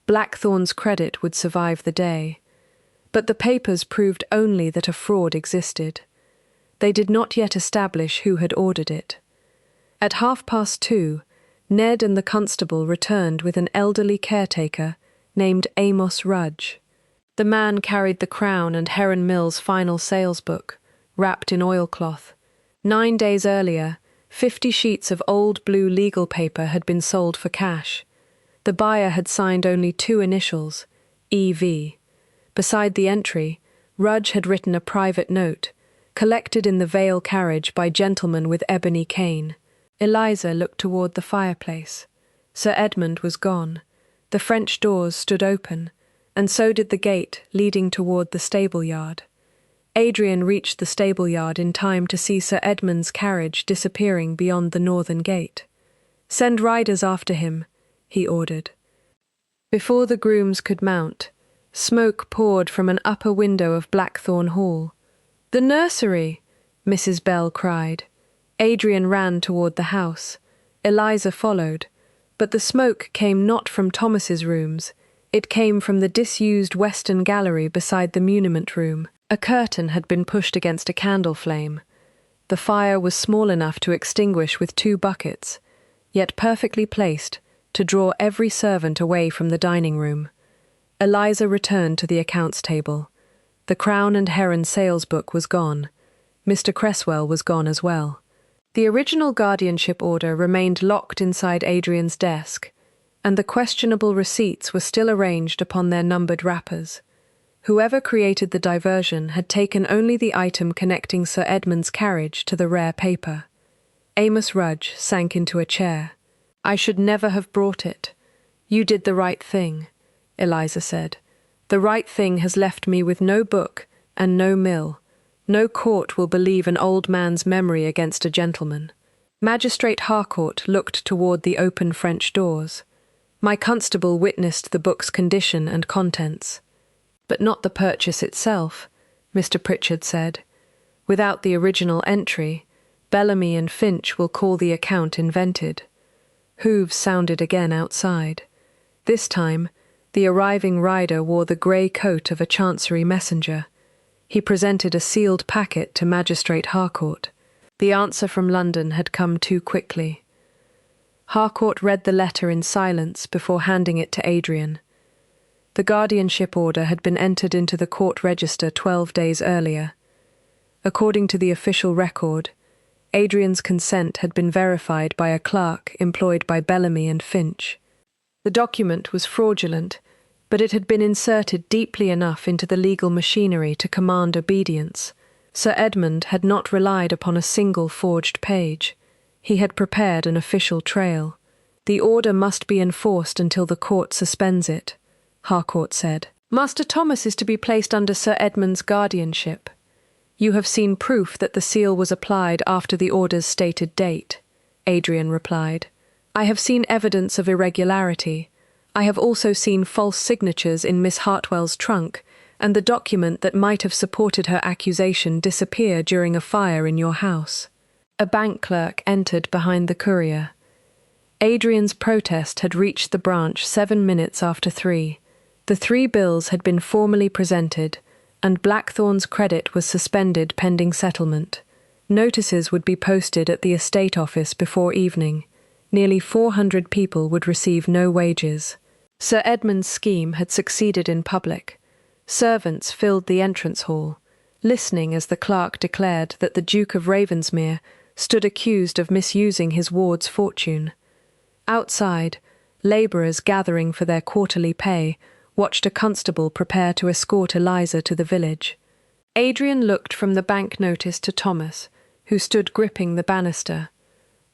Blackthorn's credit would survive the day. But the papers proved only that a fraud existed. They did not yet establish who had ordered it. At 2:30, Ned and the constable returned with an elderly caretaker named Amos Rudge. The man carried the Crown and Heron Mill's final sales book, wrapped in oilcloth. 9 days earlier, 50 sheets of old blue legal paper had been sold for cash. The buyer had signed only 2 initials, E.V. Beside the entry, Rudge had written a private note, collected in the Vale carriage by gentlemen with ebony cane. Eliza looked toward the fireplace. Sir Edmund was gone. The French doors stood open, and so did the gate leading toward the stable-yard. Adrian reached the stable-yard in time to see Sir Edmund's carriage disappearing beyond the northern gate. "Send riders after him," he ordered. Before the grooms could mount, smoke poured from an upper window of Blackthorn Hall. "The nursery!" Mrs. Bell cried. Adrian ran toward the house. Eliza followed, but the smoke came not from Thomas's rooms. It came from the disused western gallery beside the muniment room. A curtain had been pushed against a candle flame. The fire was small enough to extinguish with 2 buckets, yet perfectly placed to draw every servant away from the dining room. Eliza returned to the accounts table. The Crown and Heron sales book was gone. Mr. Cresswell was gone as well. The original guardianship order remained locked inside Adrian's desk, and the questionable receipts were still arranged upon their numbered wrappers. Whoever created the diversion had taken only the item connecting Sir Edmund's carriage to the rare paper. Amos Rudge sank into a chair. "I should never have brought it. You did the right thing," Eliza said. "The right thing has left me with no book and no mill. No court will believe an old man's memory against a gentleman." Magistrate Harcourt looked toward the open French doors. My constable witnessed the book's condition and contents. "But not the purchase itself," Mr. Pritchard said. "Without the original entry, Bellamy and Finch will call the account invented." Hooves sounded again outside. This time, the arriving rider wore the grey coat of a chancery messenger. He presented a sealed packet to Magistrate Harcourt. The answer from London had come too quickly. Harcourt read the letter in silence before handing it to Adrian. The guardianship order had been entered into the court register 12 days earlier. According to the official record, Adrian's consent had been verified by a clerk employed by Bellamy and Finch. The document was fraudulent, but it had been inserted deeply enough into the legal machinery to command obedience. Sir Edmund had not relied upon a single forged page. He had prepared an official trail. "The order must be enforced until the court suspends it," Harcourt said. "Master Thomas is to be placed under Sir Edmund's guardianship. You have seen proof that the seal was applied after the order's stated date," Adrian replied. "I have seen evidence of irregularity. I have also seen false signatures in Miss Hartwell's trunk, and the document that might have supported her accusation disappear during a fire in your house." A bank clerk entered behind the courier. Adrian's protest had reached the branch 7 minutes after 3. The 3 bills had been formally presented, and Blackthorn's credit was suspended pending settlement. Notices would be posted at the estate office before evening. Nearly 400 people would receive no wages. Sir Edmund's scheme had succeeded in public. Servants filled the entrance hall, listening as the clerk declared that the Duke of Ravensmere stood accused of misusing his ward's fortune. Outside, labourers gathering for their quarterly pay watched a constable prepare to escort Eliza to the village. Adrian looked from the bank notice to Thomas, who stood gripping the banister.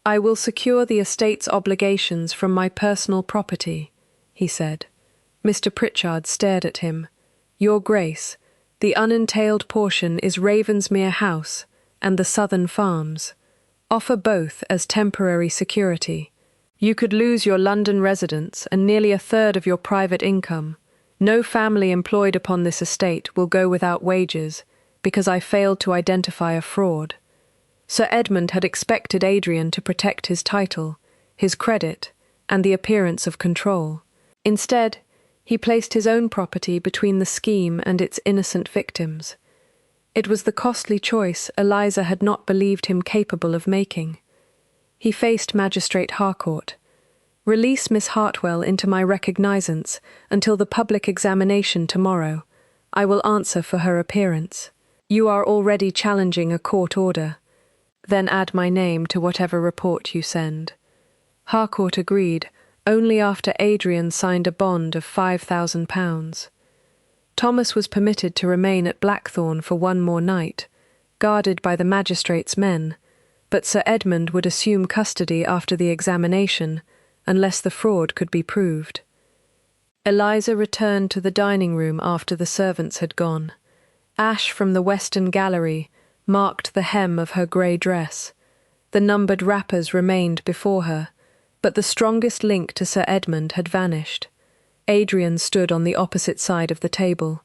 "I will secure the estate's obligations from my personal property," he said. Mr. Pritchard stared at him. "Your Grace, the unentailed portion is Ravensmere House and the Southern Farms. Offer both as temporary security. You could lose your London residence and nearly a third of your private income. No family employed upon this estate will go without wages, because I failed to identify a fraud." Sir Edmund had expected Adrian to protect his title, his credit, and the appearance of control. Instead, he placed his own property between the scheme and its innocent victims. It was the costly choice Eliza had not believed him capable of making. He faced Magistrate Harcourt. "Release Miss Hartwell into my recognizance until the public examination tomorrow. I will answer for her appearance. You are already challenging a court order. Then add my name to whatever report you send." Harcourt agreed, only after Adrian signed a bond of £5,000. Thomas was permitted to remain at Blackthorn for one more night, guarded by the magistrate's men, but Sir Edmund would assume custody after the examination, unless the fraud could be proved. Eliza returned to the dining room after the servants had gone. Ash from the western gallery marked the hem of her grey dress. The numbered wrappers remained before her, but the strongest link to Sir Edmund had vanished. Adrian stood on the opposite side of the table.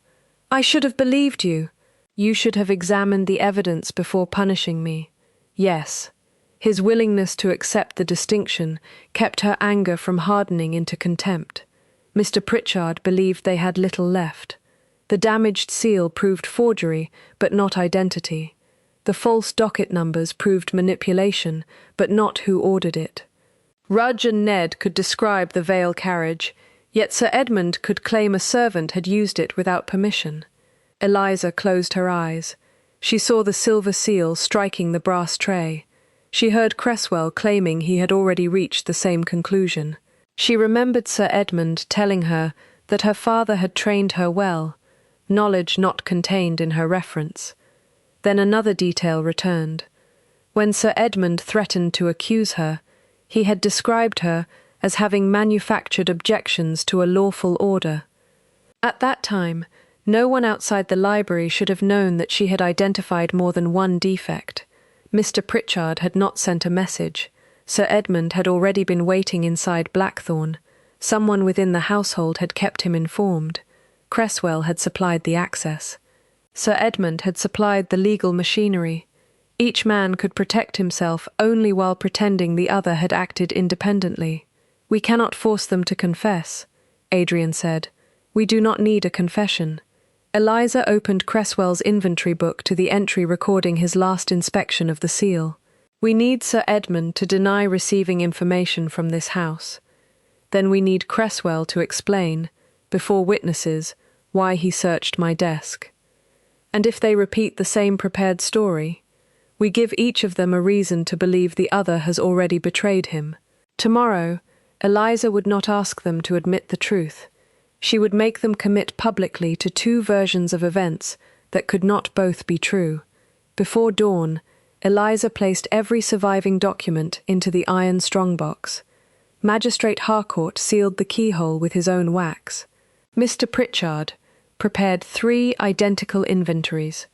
"I should have believed you. You should have examined the evidence before punishing me." Yes. His willingness to accept the distinction kept her anger from hardening into contempt. Mr. Pritchard believed they had little left. The damaged seal proved forgery, but not identity. The false docket numbers proved manipulation, but not who ordered it. Rudge and Ned could describe the Vale carriage, yet Sir Edmund could claim a servant had used it without permission. Eliza closed her eyes. She saw the silver seal striking the brass tray. She heard Cresswell claiming he had already reached the same conclusion. She remembered Sir Edmund telling her that her father had trained her well, knowledge not contained in her reference. Then another detail returned. When Sir Edmund threatened to accuse her, he had described her as having manufactured objections to a lawful order. At that time, no one outside the library should have known that she had identified more than one defect. Mr. Pritchard had not sent a message. Sir Edmund had already been waiting inside Blackthorn. Someone within the household had kept him informed. Cresswell had supplied the access. Sir Edmund had supplied the legal machinery. Each man could protect himself only while pretending the other had acted independently. "We cannot force them to confess," Adrian said. "We do not need a confession." Eliza opened Cresswell's inventory book to the entry recording his last inspection of the seal. "We need Sir Edmund to deny receiving information from this house. Then we need Cresswell to explain, before witnesses, why he searched my desk. And if they repeat the same prepared story, we give each of them a reason to believe the other has already betrayed him. Tomorrow, Eliza would not ask them to admit the truth. She would make them commit publicly to two versions of events that could not both be true. Before dawn, Eliza placed every surviving document into the iron strongbox. Magistrate Harcourt sealed the keyhole with his own wax. Mr. Pritchard prepared 3 identical inventories,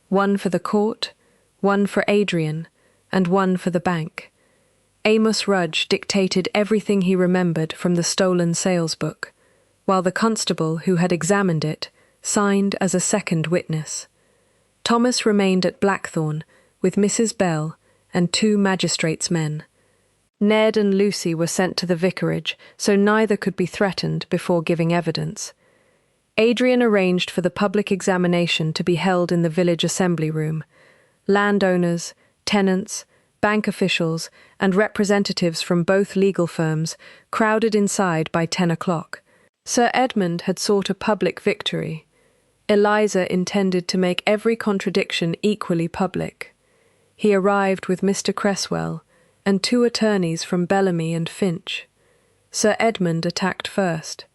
one for the court, one for Adrian, and one for the bank. Amos Rudge dictated everything he remembered from the stolen sales book, while the constable who had examined it signed as a second witness. Thomas remained at Blackthorn with Mrs. Bell and 2 magistrates' men. Ned and Lucy were sent to the vicarage, so neither could be threatened before giving evidence. Adrian arranged for the public examination to be held in the village assembly room. Landowners, tenants, bank officials, and representatives from both legal firms crowded inside by 10 o'clock. Sir Edmund had sought a public victory. Eliza intended to make every contradiction equally public. He arrived with Mr. Cresswell and 2 attorneys from Bellamy and Finch. Sir Edmund attacked first.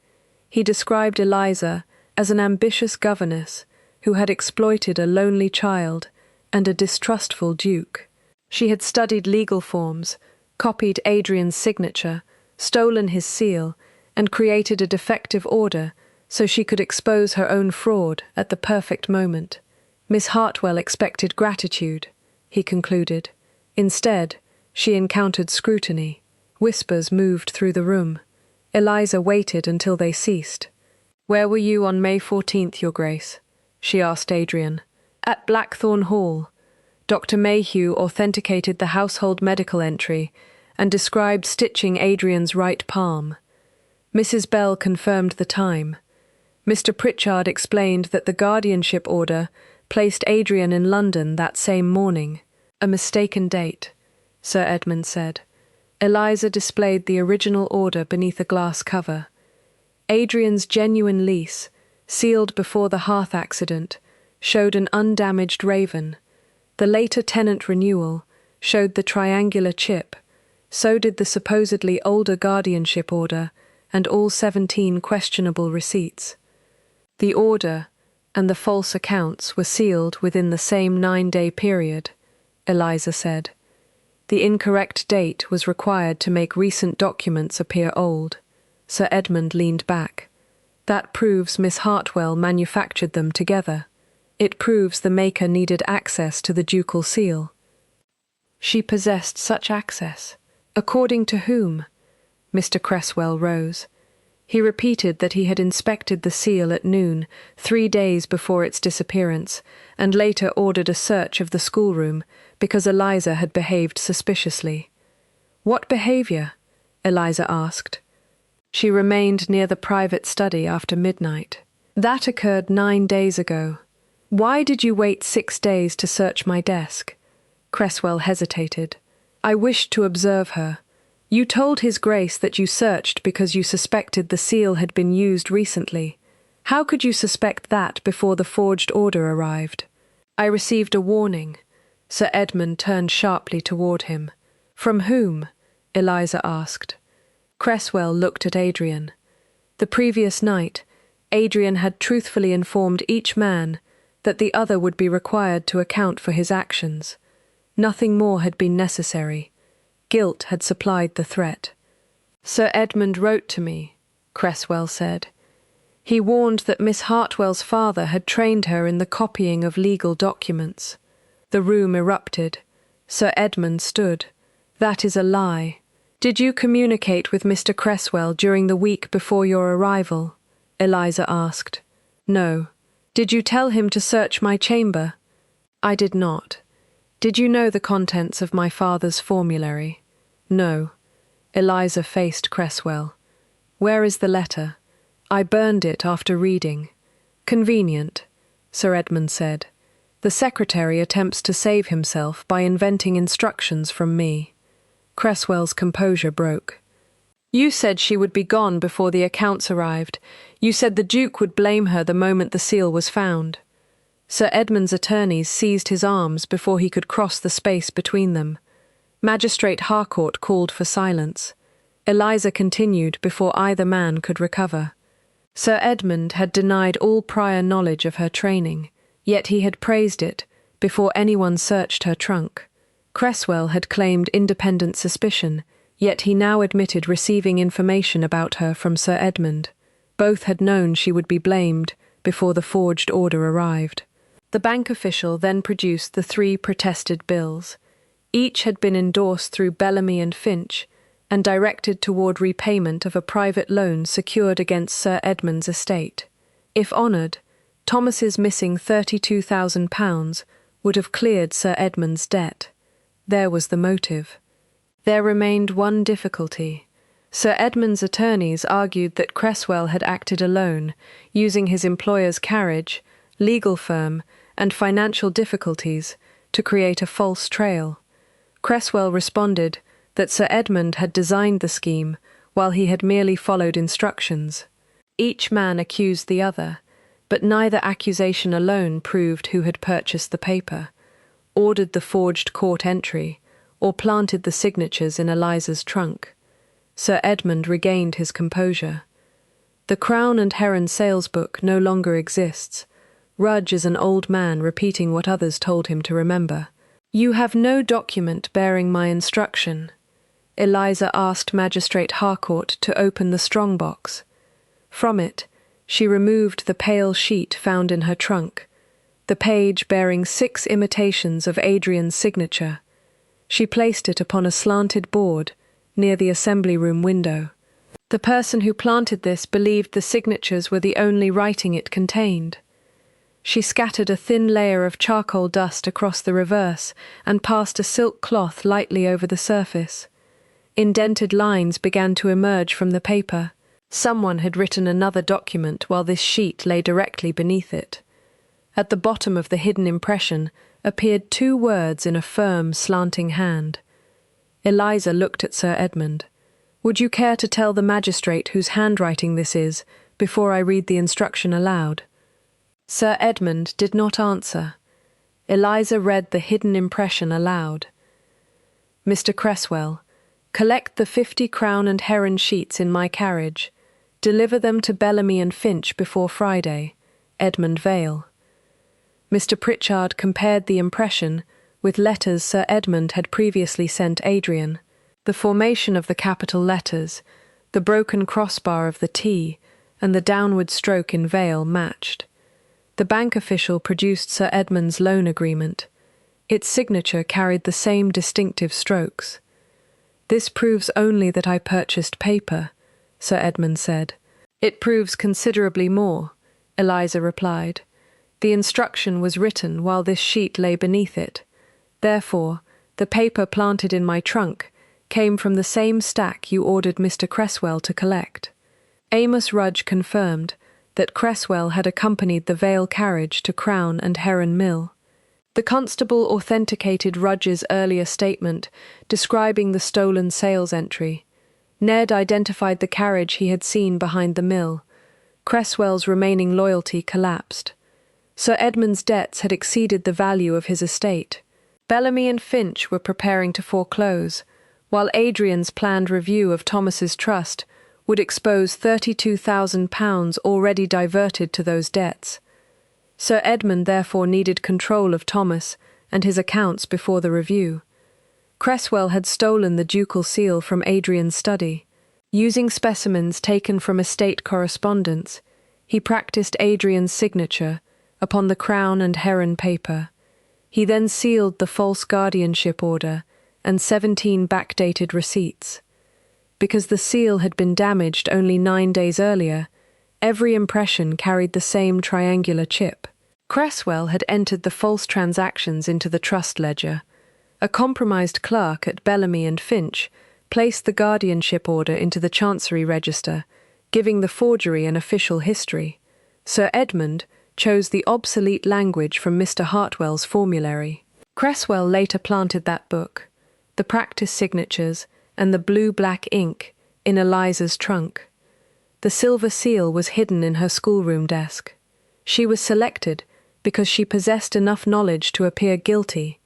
He described Eliza as an ambitious governess who had exploited a lonely child and a distrustful duke. She had studied legal forms, copied Adrian's signature, stolen his seal, and created a defective order so she could expose her own fraud at the perfect moment. Miss Hartwell expected gratitude, he concluded. Instead, she encountered scrutiny. Whispers moved through the room. Eliza waited until they ceased. "Where were you on May 14th, Your Grace?" she asked Adrian. "At Blackthorn Hall." Dr. Mayhew authenticated the household medical entry and described stitching Adrian's right palm. Mrs. Bell confirmed the time. Mr. Pritchard explained that the guardianship order placed Adrian in London that same morning. "A mistaken date," Sir Edmund said. Eliza displayed the original order beneath a glass cover. Adrian's genuine lease, sealed before the hearth accident, showed an undamaged raven. The later tenant renewal showed the triangular chip. So did the supposedly older guardianship order and all 17 questionable receipts. The order and the false accounts were sealed within the same 9-day period, Eliza said. The incorrect date was required to make recent documents appear old. Sir Edmund leaned back. "That proves Miss Hartwell manufactured them together. It proves the maker needed access to the ducal seal." "She possessed such access. According to whom?" Mr. Cresswell rose. He repeated that he had inspected the seal at noon, 3 days before its disappearance, and later ordered a search of the schoolroom because Eliza had behaved suspiciously. "What behavior?" Eliza asked. "She remained near the private study after midnight. That occurred 9 days ago. Why did you wait 6 days to search my desk?" Cresswell hesitated. "I wished to observe her. You told His Grace that you searched because you suspected the seal had been used recently. How could you suspect that before the forged order arrived?" "I received a warning." Sir Edmund turned sharply toward him. "From whom?" Eliza asked. Cresswell looked at Adrian. The previous night, Adrian had truthfully informed each man that the other would be required to account for his actions. Nothing more had been necessary. Guilt had supplied the threat. "Sir Edmund wrote to me," Cresswell said. "He warned that Miss Hartwell's father had trained her in the copying of legal documents." The room erupted. Sir Edmund stood. "That is a lie. Did you communicate with Mr. Cresswell during the week before your arrival?" Eliza asked. "No." "Did you tell him to search my chamber?" "I did not." "Did you know the contents of my father's formulary?" "No." Eliza faced Cresswell. "Where is the letter?" "I burned it after reading." "Convenient," Sir Edmund said. "The secretary attempts to save himself by inventing instructions from me." Cresswell's composure broke. "You said she would be gone before the accounts arrived. You said the Duke would blame her the moment the seal was found." Sir Edmund's attorneys seized his arms before he could cross the space between them. Magistrate Harcourt called for silence. Eliza continued before either man could recover. Sir Edmund had denied all prior knowledge of her training, yet he had praised it before anyone searched her trunk. Cresswell had claimed independent suspicion, yet he now admitted receiving information about her from Sir Edmund. Both had known she would be blamed before the forged order arrived. The bank official then produced the 3 protested bills. Each had been endorsed through Bellamy and Finch and directed toward repayment of a private loan secured against Sir Edmund's estate. If honoured, Thomas's missing £32,000 would have cleared Sir Edmund's debt. There was the motive. There remained one difficulty. Sir Edmund's attorneys argued that Cresswell had acted alone, using his employer's carriage, legal firm, and financial difficulties to create a false trail. Cresswell responded that Sir Edmund had designed the scheme while he had merely followed instructions. Each man accused the other, but neither accusation alone proved who had purchased the paper, ordered the forged court entry, or planted the signatures in Eliza's trunk. Sir Edmund regained his composure. The Crown and Heron sales book no longer exists. Rudge is an old man repeating what others told him to remember. "You have no document bearing my instruction." Eliza asked Magistrate Harcourt to open the strong-box. From it, she removed the pale sheet found in her trunk, the page bearing 6 imitations of Adrian's signature. She placed it upon a slanted board near the assembly room window. The person who planted this believed the signatures were the only writing it contained. She scattered a thin layer of charcoal dust across the reverse and passed a silk cloth lightly over the surface. Indented lines began to emerge from the paper. Someone had written another document while this sheet lay directly beneath it. At the bottom of the hidden impression appeared 2 words in a firm, slanting hand. Eliza looked at Sir Edmund. "Would you care to tell the magistrate whose handwriting this is before I read the instruction aloud?" Sir Edmund did not answer. Eliza read the hidden impression aloud. "Mr. Cresswell, collect the 50 Crown and Heron sheets in my carriage. Deliver them to Bellamy and Finch before Friday. Edmund Vale." Mr. Pritchard compared the impression with letters Sir Edmund had previously sent Adrian. The formation of the capital letters, the broken crossbar of the T, and the downward stroke in Vale matched. The bank official produced Sir Edmund's loan agreement. Its signature carried the same distinctive strokes. "This proves only that I purchased paper," Sir Edmund said. "It proves considerably more," Eliza replied. "The instruction was written while this sheet lay beneath it. Therefore, the paper planted in my trunk came from the same stack you ordered Mr. Cresswell to collect." Amos Rudge confirmed that Cresswell had accompanied the Vale carriage to Crown and Heron Mill. The constable authenticated Rudge's earlier statement describing the stolen sales entry. Ned identified the carriage he had seen behind the mill. Cresswell's remaining loyalty collapsed. Sir Edmund's debts had exceeded the value of his estate. Bellamy and Finch were preparing to foreclose, while Adrian's planned review of Thomas's trust would expose £32,000 already diverted to those debts. Sir Edmund therefore needed control of Thomas and his accounts before the review. Cresswell had stolen the ducal seal from Adrian's study. Using specimens taken from estate correspondence, he practiced Adrian's signature upon the Crown and Heron paper. He then sealed the false guardianship order and 17 backdated receipts. Because the seal had been damaged only 9 days earlier, every impression carried the same triangular chip. Cresswell had entered the false transactions into the trust ledger. A compromised clerk at Bellamy and Finch placed the guardianship order into the Chancery Register, giving the forgery an official history. Sir Edmund chose the obsolete language from Mr. Hartwell's formulary. Cresswell later planted that book, the practice signatures, and the blue-black ink in Eliza's trunk. The silver seal was hidden in her schoolroom desk. She was selected because she possessed enough knowledge to appear guilty,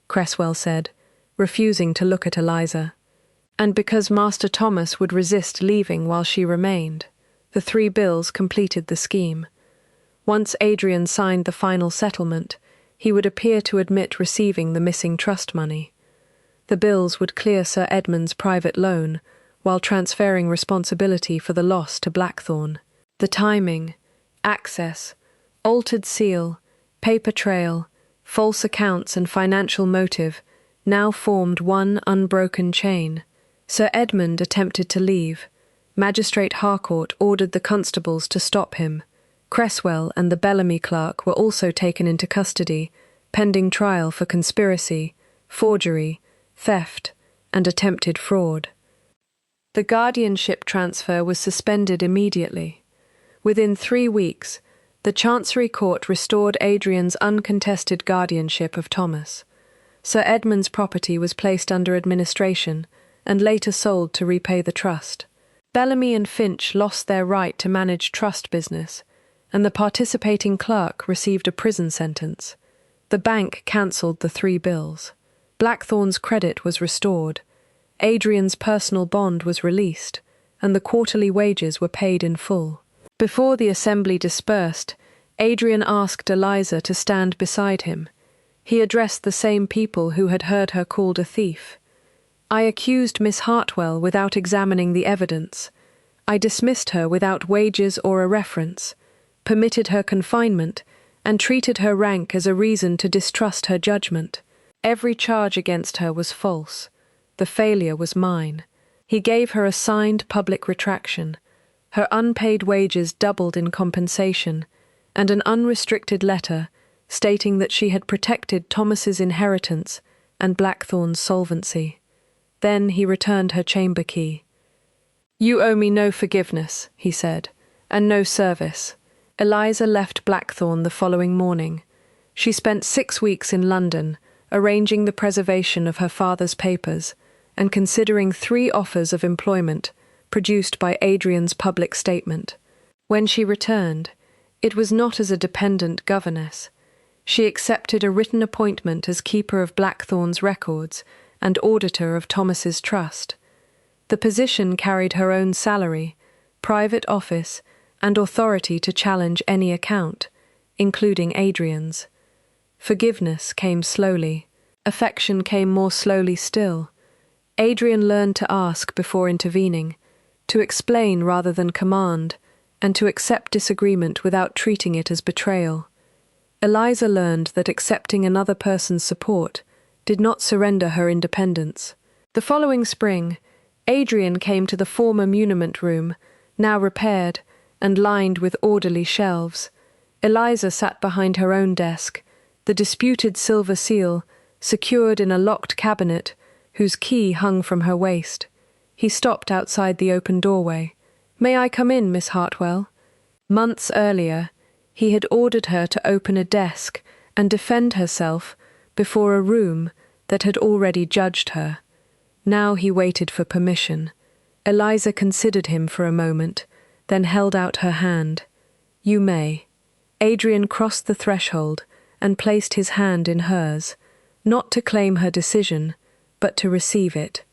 Cresswell said, refusing to look at Eliza. And because Master Thomas would resist leaving while she remained. The 3 bills completed the scheme. Once Adrian signed the final settlement, he would appear to admit receiving the missing trust money. The bills would clear Sir Edmund's private loan, while transferring responsibility for the loss to Blackthorne. The timing, access, altered seal, paper trail, false accounts and financial motive now formed one unbroken chain. Sir Edmund attempted to leave. Magistrate Harcourt ordered the constables to stop him. Cresswell and the Bellamy clerk were also taken into custody, pending trial for conspiracy, forgery, theft, and attempted fraud. The guardianship transfer was suspended immediately. Within 3 weeks, the Chancery Court restored Adrian's uncontested guardianship of Thomas. Sir Edmund's property was placed under administration and later sold to repay the trust. Bellamy and Finch lost their right to manage trust business, and the participating clerk received a prison sentence. The bank cancelled the 3 bills. Blackthorn's credit was restored. Adrian's personal bond was released, and the quarterly wages were paid in full. Before the assembly dispersed, Adrian asked Eliza to stand beside him. He addressed the same people who had heard her called a thief. I accused Miss Hartwell without examining the evidence. I dismissed her without wages or a reference, permitted her confinement, and treated her rank as a reason to distrust her judgment. Every charge against her was false. The failure was mine. He gave her a signed public retraction. Her unpaid wages doubled in compensation, and an unrestricted letter stating that she had protected Thomas's inheritance and Blackthorn's solvency. Then he returned her chamber key. "You owe me no forgiveness," he said, "and no service." Eliza left Blackthorn the following morning. She spent 6 weeks in London, arranging the preservation of her father's papers and considering 3 offers of employment produced by Adrian's public statement. When she returned, it was not as a dependent governess. She accepted a written appointment as keeper of Blackthorn's records and auditor of Thomas's trust. The position carried her own salary, private office, and authority to challenge any account, including Adrian's. Forgiveness came slowly. Affection came more slowly still. Adrian learned to ask before intervening, to explain rather than command, and to accept disagreement without treating it as betrayal. Eliza learned that accepting another person's support did not surrender her independence. The following spring, Adrian came to the former muniment room, now repaired and lined with orderly shelves. Eliza sat behind her own desk, the disputed silver seal secured in a locked cabinet whose key hung from her waist. He stopped outside the open doorway. "May I come in, Miss Hartwell?" Months earlier, he had ordered her to open a desk and defend herself before a room that had already judged her. Now he waited for permission. Eliza considered him for a moment, then held out her hand. "You may." Adrian crossed the threshold and placed his hand in hers, not to claim her decision, but to receive it.